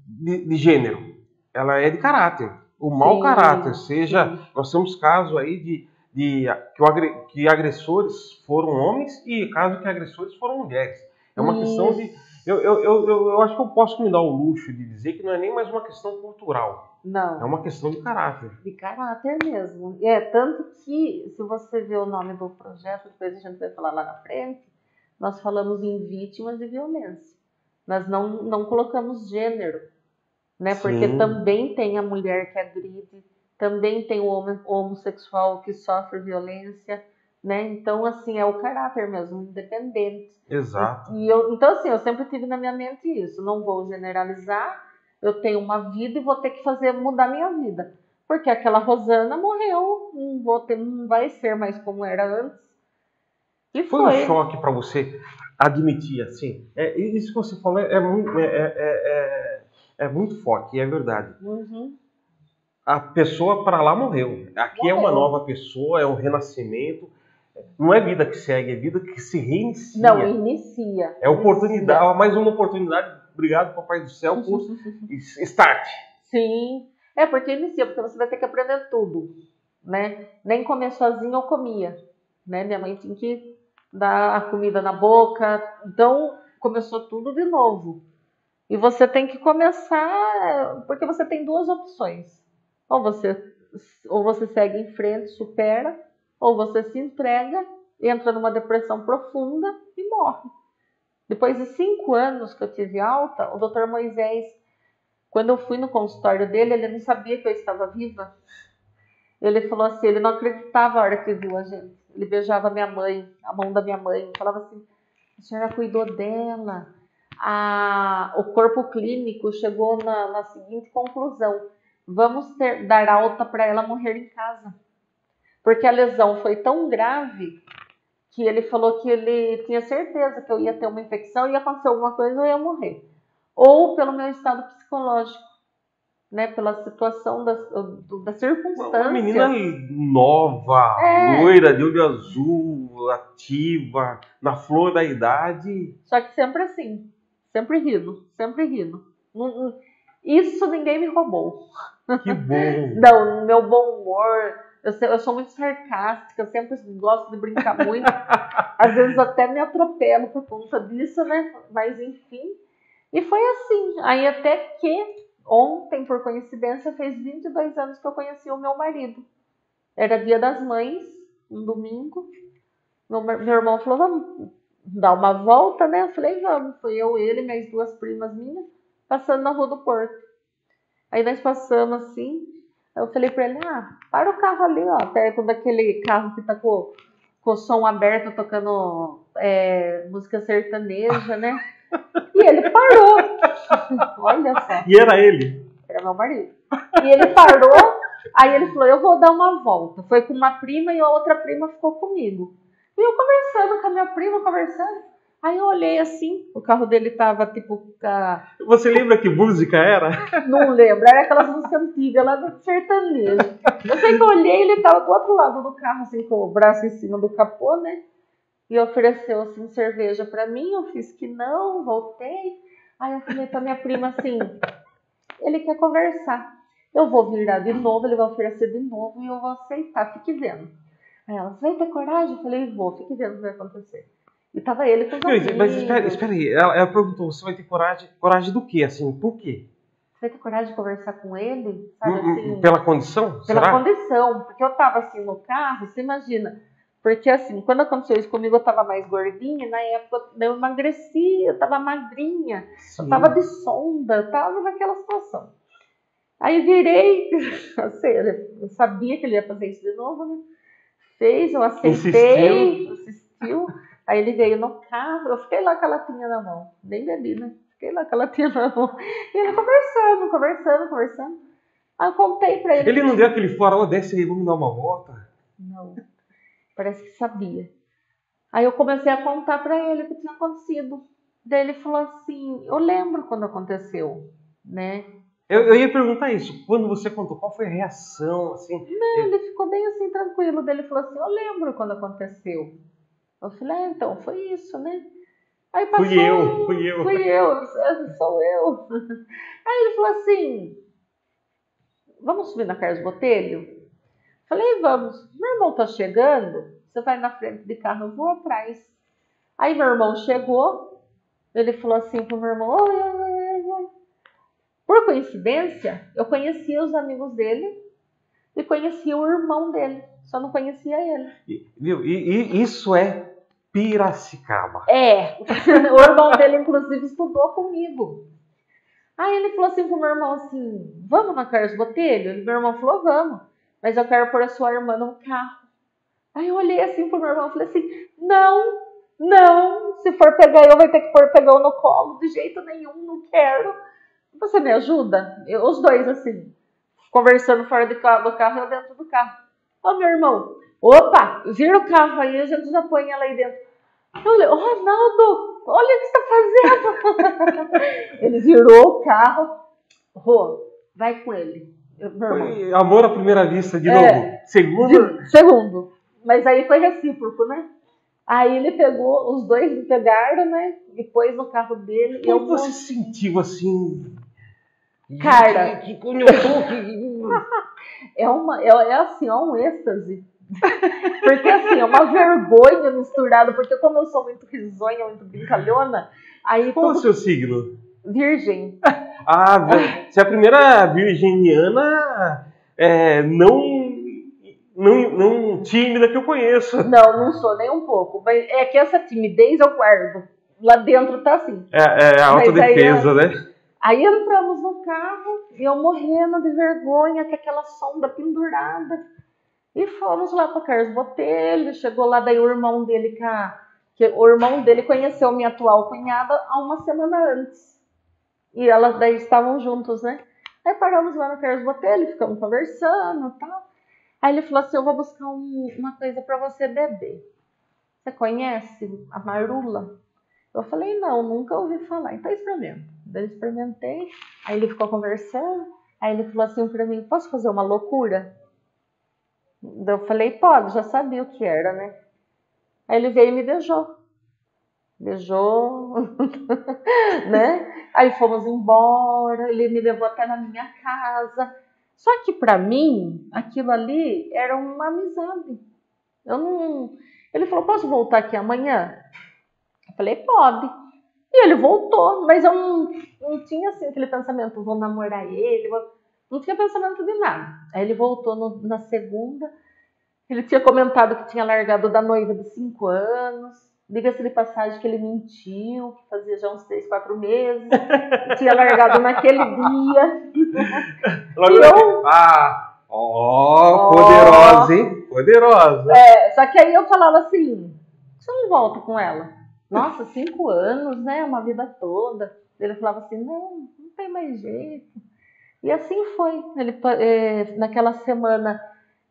A: de gênero, ela é de caráter. O mau caráter, seja, nós temos casos aí que agressores foram homens e caso que agressores foram mulheres. É uma questão de... Eu acho que eu posso me dar o luxo de dizer que não é nem mais uma questão cultural.
B: Não.
A: É uma questão de caráter.
B: De caráter mesmo. Tanto que, se você ver o nome do projeto, depois a gente vai falar lá na frente, nós falamos em vítimas de violência. Nós não colocamos gênero, né? Porque também tem a mulher que agride, também tem o homem homossexual que sofre violência, né? Então, assim, é o caráter mesmo, independente.
A: Exato.
B: Então, assim, eu sempre tive na minha mente isso. Não vou generalizar, eu tenho uma vida e vou ter que mudar minha vida. Porque aquela Rosana morreu, não vai ser mais como era antes. E
A: foi um choque para você admitir, assim? Isso que você falou é muito forte, e é verdade. A pessoa para lá morreu. Aqui é uma nova pessoa, é um renascimento. Não é vida que segue, é vida que se reinicia.
B: Não, inicia.
A: É oportunidade, mais uma oportunidade. Obrigado, Papai do Céu, por start.
B: Sim, porque inicia, porque você vai ter que aprender tudo, né? Nem comer sozinho eu comia, né? Minha mãe tinha que dar a comida na boca, então começou tudo de novo. E você tem que começar, porque você tem 2 opções. Ou você segue em frente, supera, ou você se entrega, entra numa depressão profunda e morre. Depois de 5 anos que eu tive alta, o Dr. Moisés, quando eu fui no consultório dele, ele não sabia que eu estava viva. Ele falou assim, ele não acreditava a hora que viu a gente. Ele beijava minha mãe, a mão da minha mãe, falava assim, a senhora cuidou dela. O corpo clínico chegou na seguinte conclusão, vamos dar alta para ela morrer em casa. Porque a lesão foi tão grave que ele falou que ele tinha certeza que eu ia ter uma infecção, ia acontecer alguma coisa, eu ia morrer. Ou pelo meu estado psicológico, né? Pela situação da circunstância.
A: Uma menina nova, loira, de olho azul, ativa, na flor da idade.
B: Só que sempre assim, sempre rindo, sempre rindo. Isso ninguém me roubou.
A: Que bom!
B: Não, meu bom humor, eu sou muito sarcástica, eu sempre gosto de brincar muito. Às vezes até me atropelo por conta disso, né? Mas enfim. E foi assim. Aí até que ontem, por coincidência, fez 22 anos que eu conheci o meu marido. Era Dia das Mães, um domingo. Meu irmão falou, vamos dar uma volta, né? Eu falei, vamos. Foi eu, ele, minhas duas primas minhas, passando na Rua do Porto. Aí nós passamos assim. Eu falei pra ele, para o carro ali, ó, perto daquele carro que tá com o som aberto, tocando música sertaneja, né? E ele parou. Olha só.
A: E era ele?
B: Era meu marido. E ele parou, aí ele falou, eu vou dar uma volta. Foi com uma prima e a outra prima ficou comigo. E eu conversando com a minha prima, conversando. Aí eu olhei assim, o carro dele tava tipo...
A: Você lembra que música era?
B: Não lembro, era aquelas músicas antigas lá do sertanejo. Eu sei que eu olhei, ele tava do outro lado do carro, assim, com o braço em cima do capô, né? E ofereceu, assim, cerveja pra mim, eu fiz que não, voltei. Aí eu falei pra minha prima assim, ele quer conversar. Eu vou virar de novo, ele vai oferecer de novo e eu vou aceitar, fique vendo. Aí ela, você vai ter coragem? Eu falei, vou, fique vendo o que vai acontecer. E tava ele com os amigos.
A: Mas espera aí, ela perguntou, você vai ter coragem? Coragem do quê, assim, por quê?
B: Você vai ter coragem de conversar com ele? Sabe, assim,
A: pela condição?
B: Pela condição, porque eu tava assim no carro, você imagina. Porque assim, quando aconteceu isso comigo, eu tava mais gordinha, na época eu emagreci, eu tava magrinha, sim. Eu tava de sonda, eu tava naquela situação. Aí virei, eu sabia que ele ia fazer isso de novo, né? Fez, eu aceitei, insistiu. Aí ele veio no carro, eu fiquei lá com a latinha na mão, nem bebi, né? Fiquei lá com a latinha na mão. E ele conversando. Aí eu contei pra ele.
A: Ele não deu aquele fora, desce aí, vamos dar uma volta?
B: Não, parece que sabia. Aí eu comecei a contar pra ele o que tinha acontecido. Daí ele falou assim, eu lembro quando aconteceu, né?
A: Eu ia perguntar isso, quando você contou, qual foi a reação, assim?
B: Não, ele ficou bem assim, tranquilo. Daí ele falou assim, eu lembro quando aconteceu. Eu falei, então, foi isso, né? Aí passou, Fui eu, sou eu. Aí ele falou assim, vamos subir na Carlos Botelho? Falei, vamos. Meu irmão tá chegando, você vai na frente de carro, eu vou atrás. Aí meu irmão chegou, ele falou assim pro meu irmão, oi. Por coincidência, eu conhecia os amigos dele e conhecia o irmão dele, só não conhecia ele.
A: Viu? E isso é Piracicaba.
B: O irmão dele, inclusive, estudou comigo. Aí ele falou assim pro meu irmão assim, vamos na Carlos Botelho? E meu irmão falou, vamos, mas eu quero pôr a sua irmã no carro. Aí eu olhei assim pro meu irmão e falei assim, não, se for pegar eu, vai ter que pôr pegar eu no colo, de jeito nenhum, não quero. Você me ajuda? Os dois assim, conversando fora do carro e eu dentro do carro. Ô meu irmão, opa, vira o carro aí, a gente já põe ela aí dentro. Eu falei, Ronaldo, olha o que você está fazendo. Ele virou o carro. Rô, vai com ele.
A: Foi amor à primeira vista de novo.
B: Segundo. Mas aí foi recíproco, né? Aí ele pegou, os dois me pegaram, né? Depois no carro dele.
A: Como você sentiu assim?
B: Cara,
A: que quando eu tô...
B: é assim, um êxtase. Porque assim, é uma vergonha misturada, porque como eu sou muito risonha, muito brincalhona, aí...
A: Qual é o seu signo?
B: Virgem.
A: Você é a primeira virginiana não tímida que eu conheço.
B: Não sou nem um pouco, mas é que essa timidez eu guardo. Lá dentro tá assim.
A: É a autodefesa, né?
B: Aí entramos no carro e eu morrendo de vergonha, com aquela sonda pendurada. E fomos lá para Carlos Botelho, chegou lá, daí o irmão dele, que o irmão dele conheceu minha atual cunhada há uma semana antes. E elas daí estavam juntos, né? Aí paramos lá no Carlos Botelho, ficamos conversando e tal. Aí ele falou assim, eu vou buscar uma coisa para você beber. Você conhece a marula? Eu falei, não, nunca ouvi falar. Então experimenta. Daí eu experimentei, aí ele ficou conversando, aí ele falou assim para mim, posso fazer uma loucura? Daí eu falei, pode, já sabia o que era, né? Aí ele veio e me beijou. Beijou, né? Aí fomos embora, ele me levou até na minha casa. Só que para mim, aquilo ali era uma amizade. Eu não... Ele falou, posso voltar aqui amanhã? Eu falei, pode. E ele voltou, mas eu não tinha assim aquele pensamento, vou namorar ele, não tinha pensamento de nada. Aí ele voltou na segunda, ele tinha comentado que tinha largado da noiva de 5 anos, diga-se de passagem que ele mentiu, que fazia já uns 3, 4 meses, tinha largado naquele dia.
A: Poderosa, hein? Poderosa.
B: Só que aí eu falava assim, você não volta com ela? Nossa, 5 anos, né? Uma vida toda. Ele falava assim, não tem mais jeito. E assim foi. Ele, naquela semana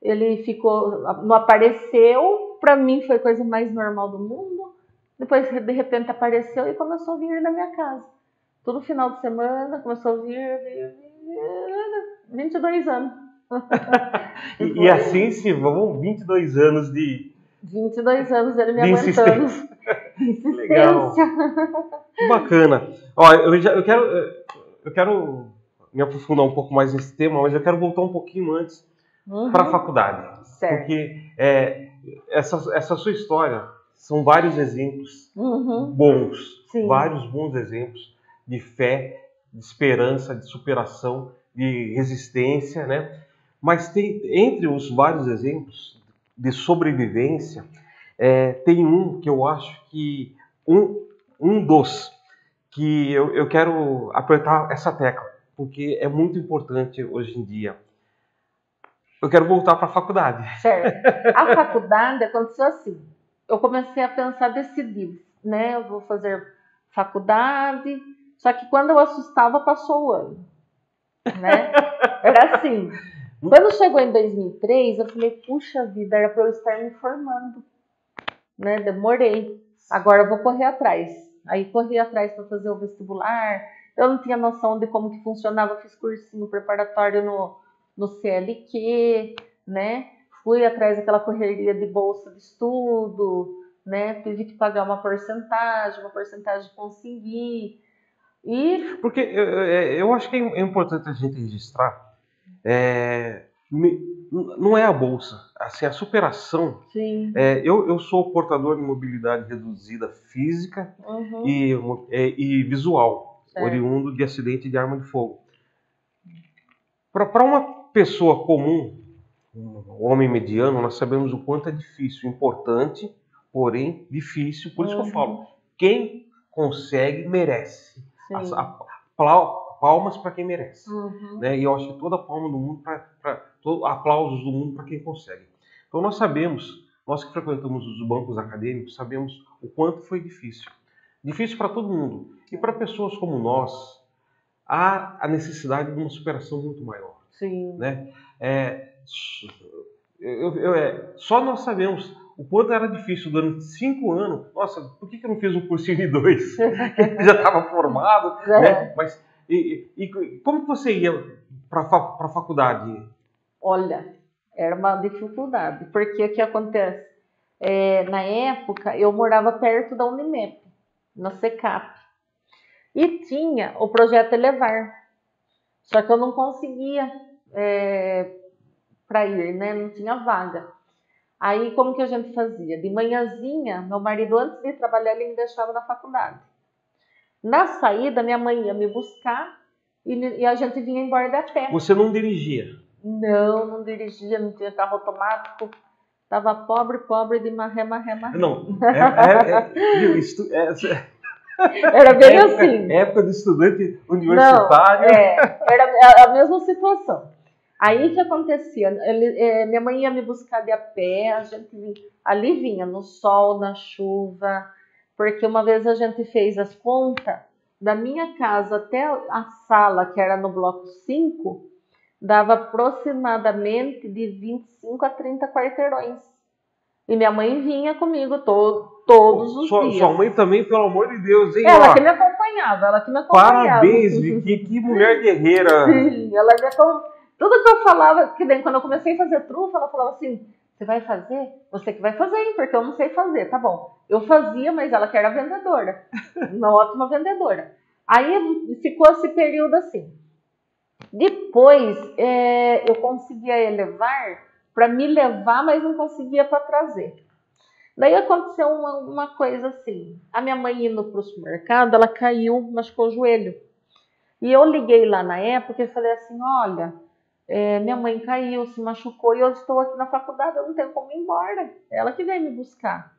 B: ele ficou, não apareceu. Para mim foi a coisa mais normal do mundo. Depois de repente apareceu e começou a vir na minha casa. Todo final de semana começou a vir 22 anos.
A: E assim se vão 22 anos de...
B: 22 anos ele me aguentando.
A: Insistência. Legal. Bacana. Ó, eu quero me aprofundar um pouco mais nesse tema, mas eu quero voltar um pouquinho antes para a faculdade.
B: Certo.
A: Porque essa sua história são vários exemplos bons.
B: Sim.
A: Vários bons exemplos de fé, de esperança, de superação, de resistência, né? Mas tem, entre os vários exemplos de sobrevivência, tem um que eu acho que um dos que eu quero apertar essa tecla, porque é muito importante hoje em dia. Eu quero voltar para a faculdade.
B: Certo. A faculdade aconteceu assim. Eu comecei a pensar, decidir, né? Eu vou fazer faculdade. Só que quando eu assustava, passou o ano, né? Era assim. Quando chegou em 2003, eu falei, puxa vida, era para eu estar me formando, né? Demorei. Agora eu vou correr atrás. Aí corri atrás para fazer o vestibular. Eu não tinha noção de como que funcionava, fiz cursinho preparatório no CLQ, né? Fui atrás daquela correria de bolsa de estudo, né? Tive que pagar uma porcentagem consegui.
A: Porque eu acho que é importante a gente registrar, não é a bolsa, assim, a superação.
B: Sim.
A: Eu sou portador de mobilidade reduzida física e visual, oriundo de acidente de arma de fogo. Para uma pessoa comum, um homem mediano, nós sabemos o quanto é difícil, importante, porém difícil. Por isso que eu falo, quem consegue merece. Palmas para quem merece. Né? E eu acho que toda palma do mundo, aplausos do mundo para quem consegue. Então nós sabemos, nós que frequentamos os bancos acadêmicos, sabemos o quanto foi difícil. Difícil para todo mundo. E para pessoas como nós, há a necessidade de uma superação muito maior.
B: Sim.
A: Né? Só nós sabemos o quanto era difícil durante 5 anos. Nossa, por que eu não fiz um cursinho de 2? Já estava formado. Né? Mas e como que você ia para a faculdade?
B: Olha, era uma dificuldade. Porque o que acontece? Na época, eu morava perto da Unimep, na SECAP. E tinha o projeto Elevar. Só que eu não conseguia para ir, né? Não tinha vaga. Aí, como que a gente fazia? De manhãzinha, meu marido, antes de ir trabalhar, ele me deixava na faculdade. Na saída, minha mãe ia me buscar e a gente vinha embora da pé.
A: Você não dirigia?
B: Não dirigia, não tinha carro automático. Tava pobre de marré.
A: Não,
B: era bem assim.
A: Época de estudante universitário.
B: Não, era a mesma situação. Aí o que acontecia? Minha mãe ia me buscar de a pé, a gente ali vinha no sol, na chuva, porque uma vez a gente fez as contas, da minha casa até a sala, que era no bloco 5, dava aproximadamente de 25 a 30 quarteirões. E minha mãe vinha comigo todos os dias.
A: Sua mãe também, pelo amor de Deus, hein?
B: Ela que me acompanhava,
A: Parabéns, que mulher guerreira.
B: Sim, ela me acompanhava. Tudo que eu falava, que nem quando eu comecei a fazer trufa, ela falava assim, você vai fazer? Você que vai fazer, hein? Porque eu não sei fazer, tá bom. Eu fazia, mas ela que era vendedora. Uma ótima vendedora. Aí ficou esse período assim. Depois, eu conseguia elevar para me levar, mas não conseguia para trazer. Daí aconteceu uma coisa assim. A minha mãe indo para o supermercado, ela caiu, machucou o joelho. E eu liguei lá na época e falei assim, olha, minha mãe caiu, se machucou e eu estou aqui na faculdade, eu não tenho como ir embora. Ela que veio me buscar.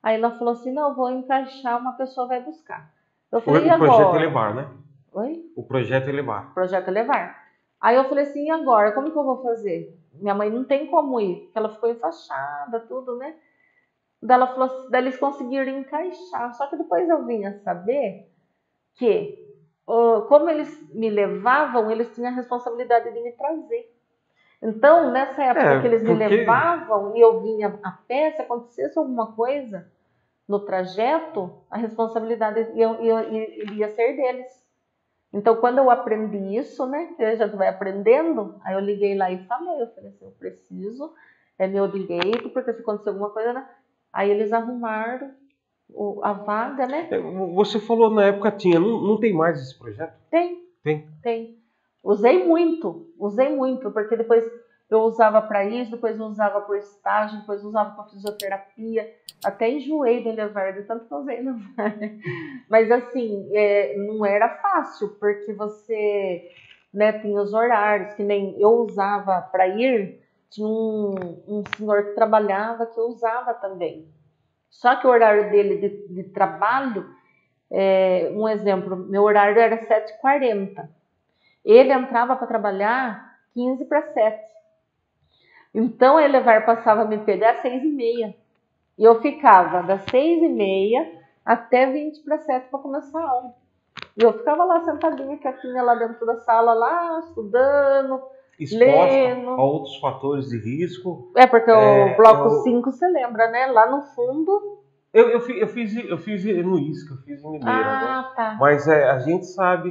B: Aí ela falou assim, não, eu vou encaixar, uma pessoa vai buscar. Eu falei, e agora?
A: O projeto Elevar, né?
B: Oi?
A: O projeto Elevar.
B: Projeto Elevar. Aí eu falei assim, e agora? Como que eu vou fazer? Minha mãe não tem como ir, porque ela ficou enfaixada, tudo, né? Daí ela falou assim, daí eles conseguiram encaixar. Só que depois eu vim a saber que, como eles me levavam, eles tinham a responsabilidade de me trazer. Então, nessa época que eles me levavam e eu vinha a pé, se acontecesse alguma coisa no trajeto, a responsabilidade iria ser deles. Então, quando eu aprendi isso, né, que a gente vai aprendendo, aí eu liguei lá e falei, eu falei assim, eu preciso, é meu direito, porque se acontecer alguma coisa, né? Aí eles arrumaram a vaga, né?
A: Você falou na época tinha, não tem mais esse projeto?
B: Tem. Usei muito, porque depois eu usava para isso, depois eu usava por estágio, depois eu usava para fisioterapia, até enjoei de Elevar, de tanto que eu usei Elevar. Mas assim, não era fácil, porque você, né, tinha os horários, que nem eu usava para ir, tinha um senhor que trabalhava que eu usava também. Só que o horário dele de trabalho, um exemplo, meu horário era 7h40. Ele entrava para trabalhar 15 para 7. Então, a Elevar passava a me pegar às 6h30. E eu ficava das 6h30 até 20 para 7 para começar a aula. E eu ficava lá sentadinha, quietinha lá dentro da sala, lá, estudando,
A: exposta a outros fatores de risco.
B: Porque o bloco 5, você lembra, né? Lá no fundo...
A: Eu fiz no ISCA, eu fiz em Mineira, né?
B: Tá.
A: Mas a gente sabe,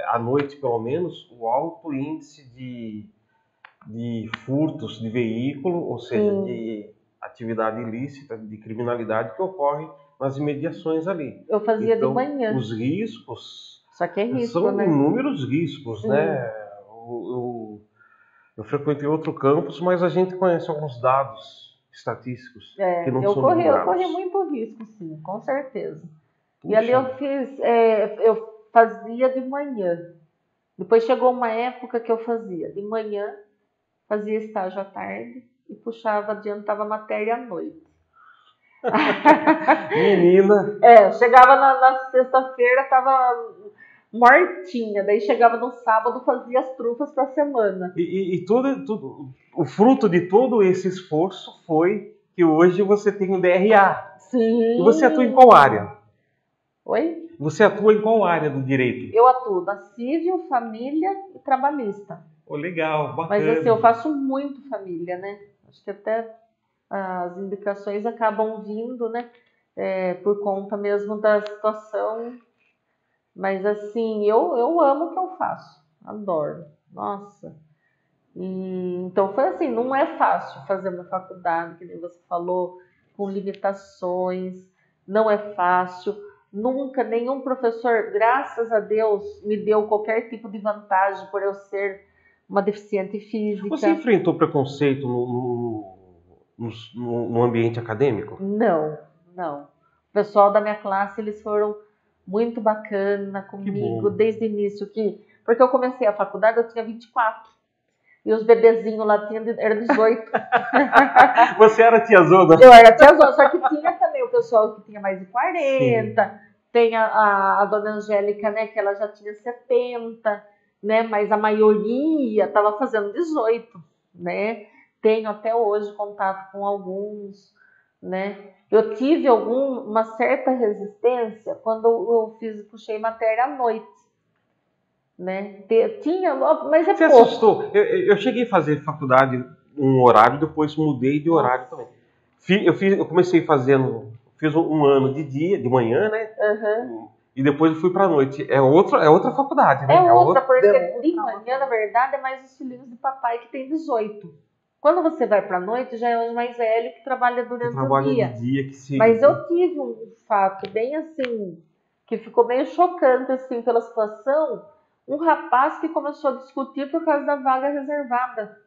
A: à noite pelo menos, o alto índice de furtos de veículo, ou seja, de atividade ilícita, de criminalidade que ocorre nas imediações ali.
B: Eu fazia
A: então,
B: de manhã.
A: Os riscos
B: só que risco,
A: são
B: né?
A: inúmeros riscos, né? Eu frequentei outro campus, mas a gente conhece alguns dados estatísticos que não são divulgados.
B: Eu corri muito risco, sim, com certeza. Puxa. E ali eu fazia de manhã. Depois chegou uma época que eu fazia de manhã, fazia estágio à tarde e adiantava matéria à noite.
A: Menina!
B: Chegava na sexta-feira, estava mortinha, daí chegava no sábado, fazia as trufas para a semana.
A: E tudo, o fruto de todo esse esforço foi que hoje você tem o DRA.
B: Sim.
A: E você atua em qual área?
B: Oi?
A: Você atua em qual área do direito?
B: Eu atuo na civil, família e trabalhista.
A: Legal, bacana.
B: Mas assim, eu faço muito família, né? Acho que até as indicações acabam vindo, né? Por conta mesmo da situação. Mas assim, eu amo o que eu faço. Adoro. Nossa. Então foi assim, não é fácil fazer uma faculdade, que nem você falou, com limitações. Não é fácil. Nunca nenhum professor, graças a Deus, me deu qualquer tipo de vantagem por eu ser uma deficiente física.
A: Você enfrentou preconceito no ambiente acadêmico?
B: Não. O pessoal da minha classe, eles foram muito bacana comigo desde o início. Porque eu comecei a faculdade, eu tinha 24. E os bebezinhos lá eram 18.
A: Você era tiazona?
B: Eu era tiazona, só que tinha também o pessoal que tinha mais de 40. Sim. Tem a dona Angélica, né, que ela já tinha 70. né? Mas a maioria estava fazendo 18, né? Tenho até hoje contato com alguns, né? Eu tive uma certa resistência quando eu puxei matéria à noite, né? Tinha, mas é
A: Você
B: pouco.
A: assustou? Eu cheguei a fazer faculdade um horário, depois mudei de horário também. Eu comecei fiz um ano de manhã, né?
B: Uhum.
A: E depois eu fui para a noite. É outra faculdade, né?
B: É outra, porque de manhã, na verdade, é mais os filhinhos de papai que tem 18. Quando você vai para a noite, já é os mais velhos que trabalha durante o dia.
A: De dia que se...
B: Mas eu tive um fato bem assim, que ficou meio chocante assim pela situação. Um rapaz que começou a discutir por causa da vaga reservada.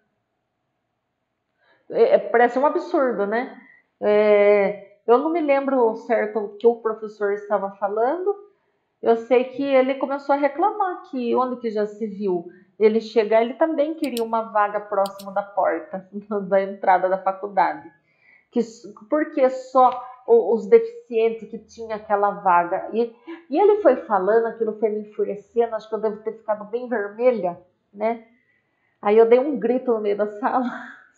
B: Parece um absurdo, né? Eu não me lembro certo o que o professor estava falando. Eu sei que ele começou a reclamar que onde que já se viu ele chegar, ele também queria uma vaga próximo da porta da entrada da faculdade. Porque só os deficientes que tinham aquela vaga. E ele foi falando, aquilo foi me enfurecendo, acho que eu devo ter ficado bem vermelha, né? Aí eu dei um grito no meio da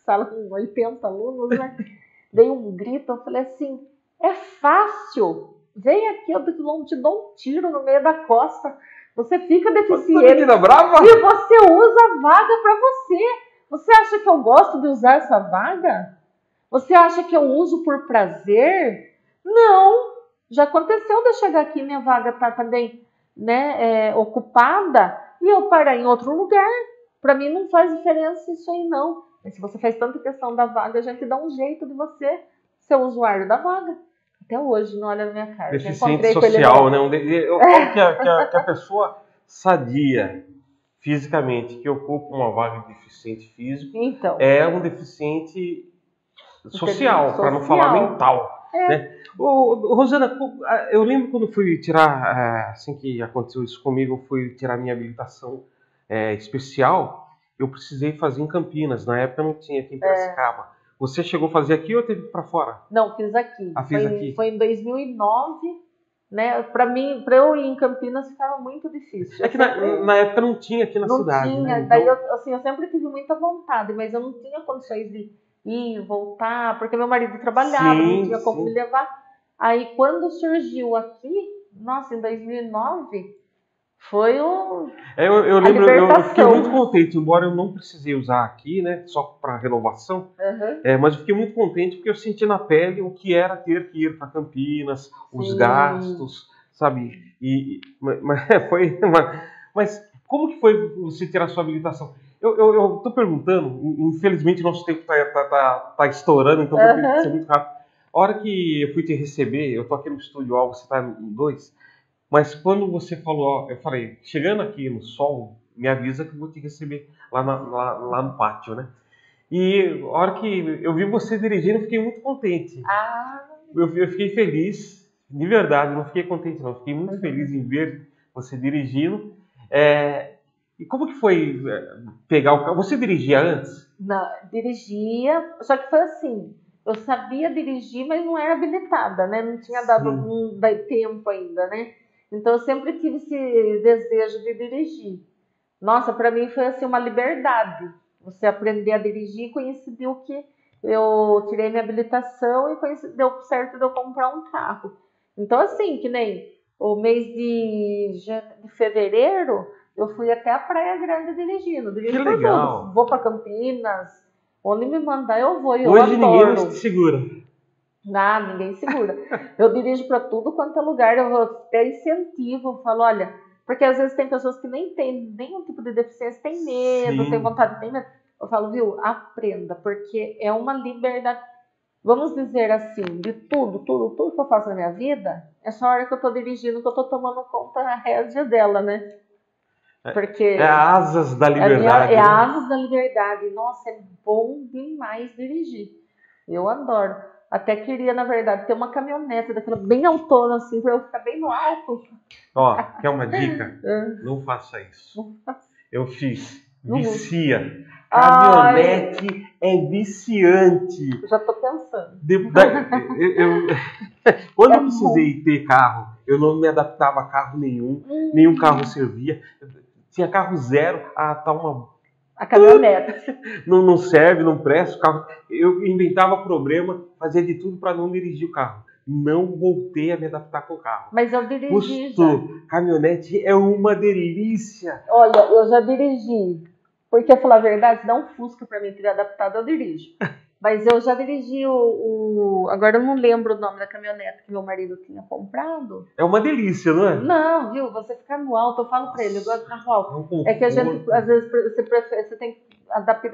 B: sala com 80 alunos, né? Dei um grito, eu falei assim, é fácil, vem aqui, eu não te dou um tiro no meio da costa, você fica deficiente
A: brava?
B: e você usa a vaga para você. Você acha que eu gosto de usar essa vaga? Você acha que eu uso por prazer? Não, já aconteceu de eu chegar aqui e minha vaga está também, né, ocupada e eu parar em outro lugar. Para mim não faz diferença isso aí não. Mas se você faz tanta questão da vaga, a gente dá um jeito de você ser usuário da vaga. Até hoje não olha na minha cara.
A: Deficiente social, né? Eu falo que a pessoa sadia fisicamente, que ocupa uma vaga de deficiente físico,
B: então,
A: é um deficiente social, para não falar mental. Né? Rosana, eu lembro quando fui tirar, assim que aconteceu isso comigo, eu fui tirar minha habilitação especial, eu precisei fazer em Campinas, na época não tinha aqui em Piracicaba. Você chegou a fazer aqui ou teve para fora?
B: Não, fiz aqui.
A: Fiz aqui.
B: Foi em 2009, né? Para eu ir em Campinas ficava muito difícil.
A: É que na época não tinha aqui na cidade.
B: Não tinha,
A: né?
B: Daí eu sempre tive muita vontade, mas eu não tinha condições de ir, voltar, porque meu marido trabalhava, não tinha como me levar. Aí quando surgiu aqui, nossa, em 2009, foi
A: eu lembro, eu fiquei muito contente, embora eu não precisei usar aqui, né, só para renovação, mas eu fiquei muito contente porque eu senti na pele o que era ter que ir para Campinas, os gastos, sabe? Mas como que foi você tirar sua habilitação? Eu tô perguntando, infelizmente nosso tempo tá estourando, então vou ter que ser muito rápido. A hora que eu fui te receber, eu tô aqui no Estúdio Alvo, você tá em 2, mas quando você falou, eu falei, chegando aqui no sol, me avisa que eu vou te receber lá no pátio, né? E a hora que eu vi você dirigindo, eu fiquei muito contente. Eu fiquei feliz, de verdade, não fiquei contente não, fiquei muito feliz em ver você dirigindo. E como que foi pegar o carro? Você dirigia antes?
B: Não, dirigia, só que foi assim, eu sabia dirigir, mas não era habilitada, né? Não tinha dado tempo ainda, né? Então eu sempre tive esse desejo de dirigir. Nossa, para mim foi assim uma liberdade. Você aprender a dirigir, coincidiu que eu tirei minha habilitação e deu certo de eu comprar um carro. Então assim, que nem o mês de fevereiro, eu fui até a Praia Grande dirigindo.
A: Que legal!
B: Tudo. Vou para Campinas, onde me mandar eu vou.
A: Hoje ninguém mais te segura.
B: Não, ninguém segura. Eu dirijo para tudo quanto é lugar, eu até incentivo, eu falo, olha, porque às vezes tem pessoas que nem têm nenhum tipo de deficiência, tem medo, tem vontade, tem medo. Eu falo, viu, aprenda, porque é uma liberdade. Vamos dizer assim, de tudo que eu faço na minha vida, é só a hora que eu tô dirigindo que eu tô tomando conta a rédea dela, né? Porque
A: é asas da liberdade.
B: É asas da liberdade. Nossa, é bom demais dirigir. Eu adoro. Até queria, na verdade, ter uma caminhonete daquela bem autona, assim, para eu ficar bem no alto.
A: Ó, quer uma dica? Não faça isso. Eu fiz. Vicia. Caminhonete é viciante.
B: Eu já tô pensando.
A: Quando eu precisei ter carro, eu não me adaptava a carro nenhum. Nenhum carro servia. tinha carro zero, tá uma...
B: A caminhonete.
A: Não serve, não presta, o carro... Eu inventava problema, fazia de tudo para não dirigir o carro. Não voltei a me adaptar com o carro.
B: Mas eu dirigi
A: Custou. Caminhonete é uma delícia.
B: Olha, eu já dirigi. Porque, falar a verdade, se dá um Fusca para mim ter adaptado, eu dirijo. Mas eu já dirigi Agora eu não lembro o nome da caminhonete que meu marido tinha comprado.
A: É uma delícia, não é?
B: Não, viu? Você ficar no alto, eu falo para ele, eu gosto de carro alto. É que a gente, às vezes, você tem que adaptar,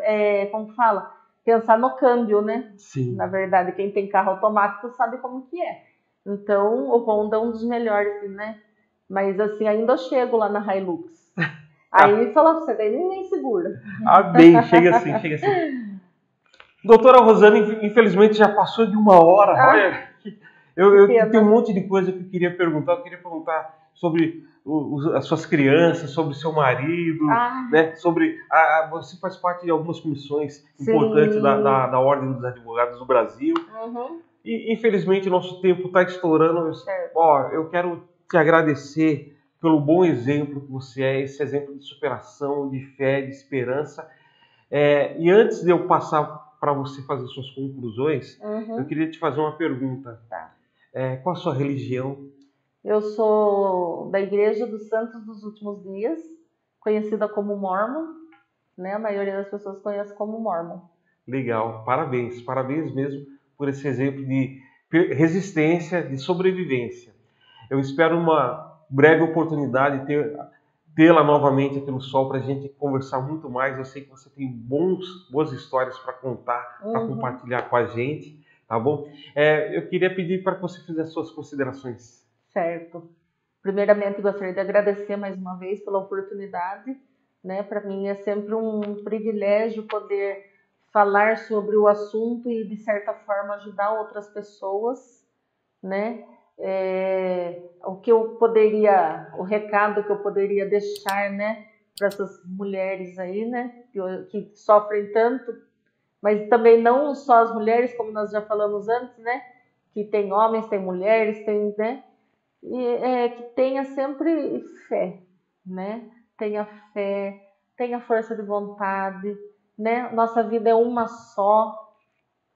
B: como fala? Pensar no câmbio, né?
A: Sim.
B: Na verdade, quem tem carro automático sabe como que é. Então, o Honda é um dos melhores, né? Mas assim, ainda eu chego lá na Hilux. Aí fala pra você, daí nem segura.
A: Bem, chega assim. Doutora Rosana, infelizmente já passou de 1 hora. Olha, eu tenho um monte de coisa que eu queria perguntar. Eu queria perguntar sobre as suas crianças, sobre o seu marido, né? Sobre você faz parte de algumas comissões importantes da Ordem dos Advogados do Brasil.
B: Uhum.
A: E infelizmente o nosso tempo está estourando. Eu quero te agradecer pelo bom exemplo que você é, esse exemplo de superação, de fé, de esperança. E antes de eu passar para você fazer suas conclusões, eu queria te fazer uma pergunta.
B: Tá.
A: Qual a sua religião?
B: Eu sou da Igreja dos Santos dos Últimos Dias, conhecida como Mormon, né? A maioria das pessoas conhece como Mormon.
A: Legal, parabéns mesmo por esse exemplo de resistência, de sobrevivência. Eu espero uma breve oportunidade tê-la novamente aqui no Sol para a gente conversar muito mais. Eu sei que você tem boas histórias para contar, para compartilhar com a gente, tá bom? Eu queria pedir para que você fizesse suas considerações.
B: Certo. Primeiramente, gostaria de agradecer mais uma vez pela oportunidade, né? Para mim é sempre um privilégio poder falar sobre o assunto e, de certa forma, ajudar outras pessoas, né? O recado que eu poderia deixar, né, para essas mulheres aí, né, que sofrem tanto, mas também não só as mulheres, como nós já falamos antes, né, que tem homens, tem mulheres, tem, né, que tenha sempre fé, né, tenha fé, tenha força de vontade, né, nossa vida é uma só,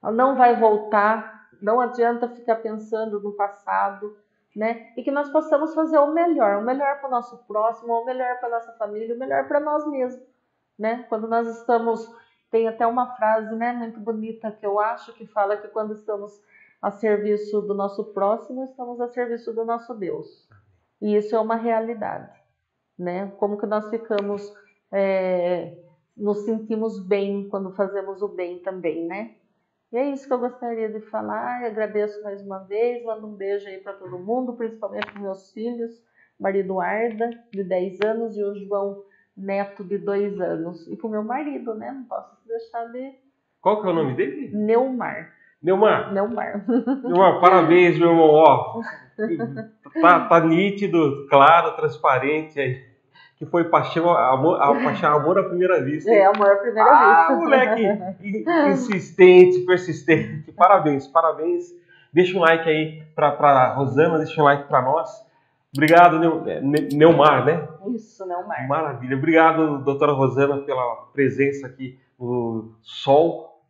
B: ela não vai voltar. Não adianta ficar pensando no passado, né? E que nós possamos fazer o melhor para o nosso próximo, o melhor para a nossa família, o melhor para nós mesmos, né? Quando nós estamos... Tem até uma frase, né, muito bonita que eu acho, que fala que quando estamos a serviço do nosso próximo, estamos a serviço do nosso Deus. E isso é uma realidade, né? Como que nós ficamos... nos sentimos bem quando fazemos o bem também, né? E é isso que eu gostaria de falar. Eu agradeço mais uma vez, mando um beijo aí para todo mundo, principalmente para meus filhos, Maria Eduarda, de 10 anos, e o João Neto, de 2 anos. E para o meu marido, né? Não posso deixar de...
A: Qual que é o nome dele?
B: Neumar.
A: Neumar, parabéns, meu irmão. Tá nítido, claro, transparente aí. Que foi paixão, amor à primeira vista.
B: Amor à primeira vista.
A: Moleque insistente, persistente. Parabéns. Deixa um like aí pra Rosana, deixa um like pra nós. Obrigado, Neumar, né?
B: Isso, Neumar.
A: Maravilha. Obrigado, doutora Rosana, pela presença aqui no Sol,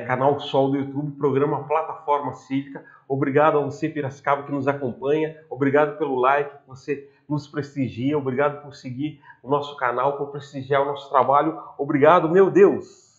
A: canal Sol do YouTube, programa Plataforma Cívica. Obrigado a você, Piracicaba, que nos acompanha. Obrigado pelo like que você nos prestigia. Obrigado por seguir o nosso canal, por prestigiar o nosso trabalho. Obrigado, meu Deus!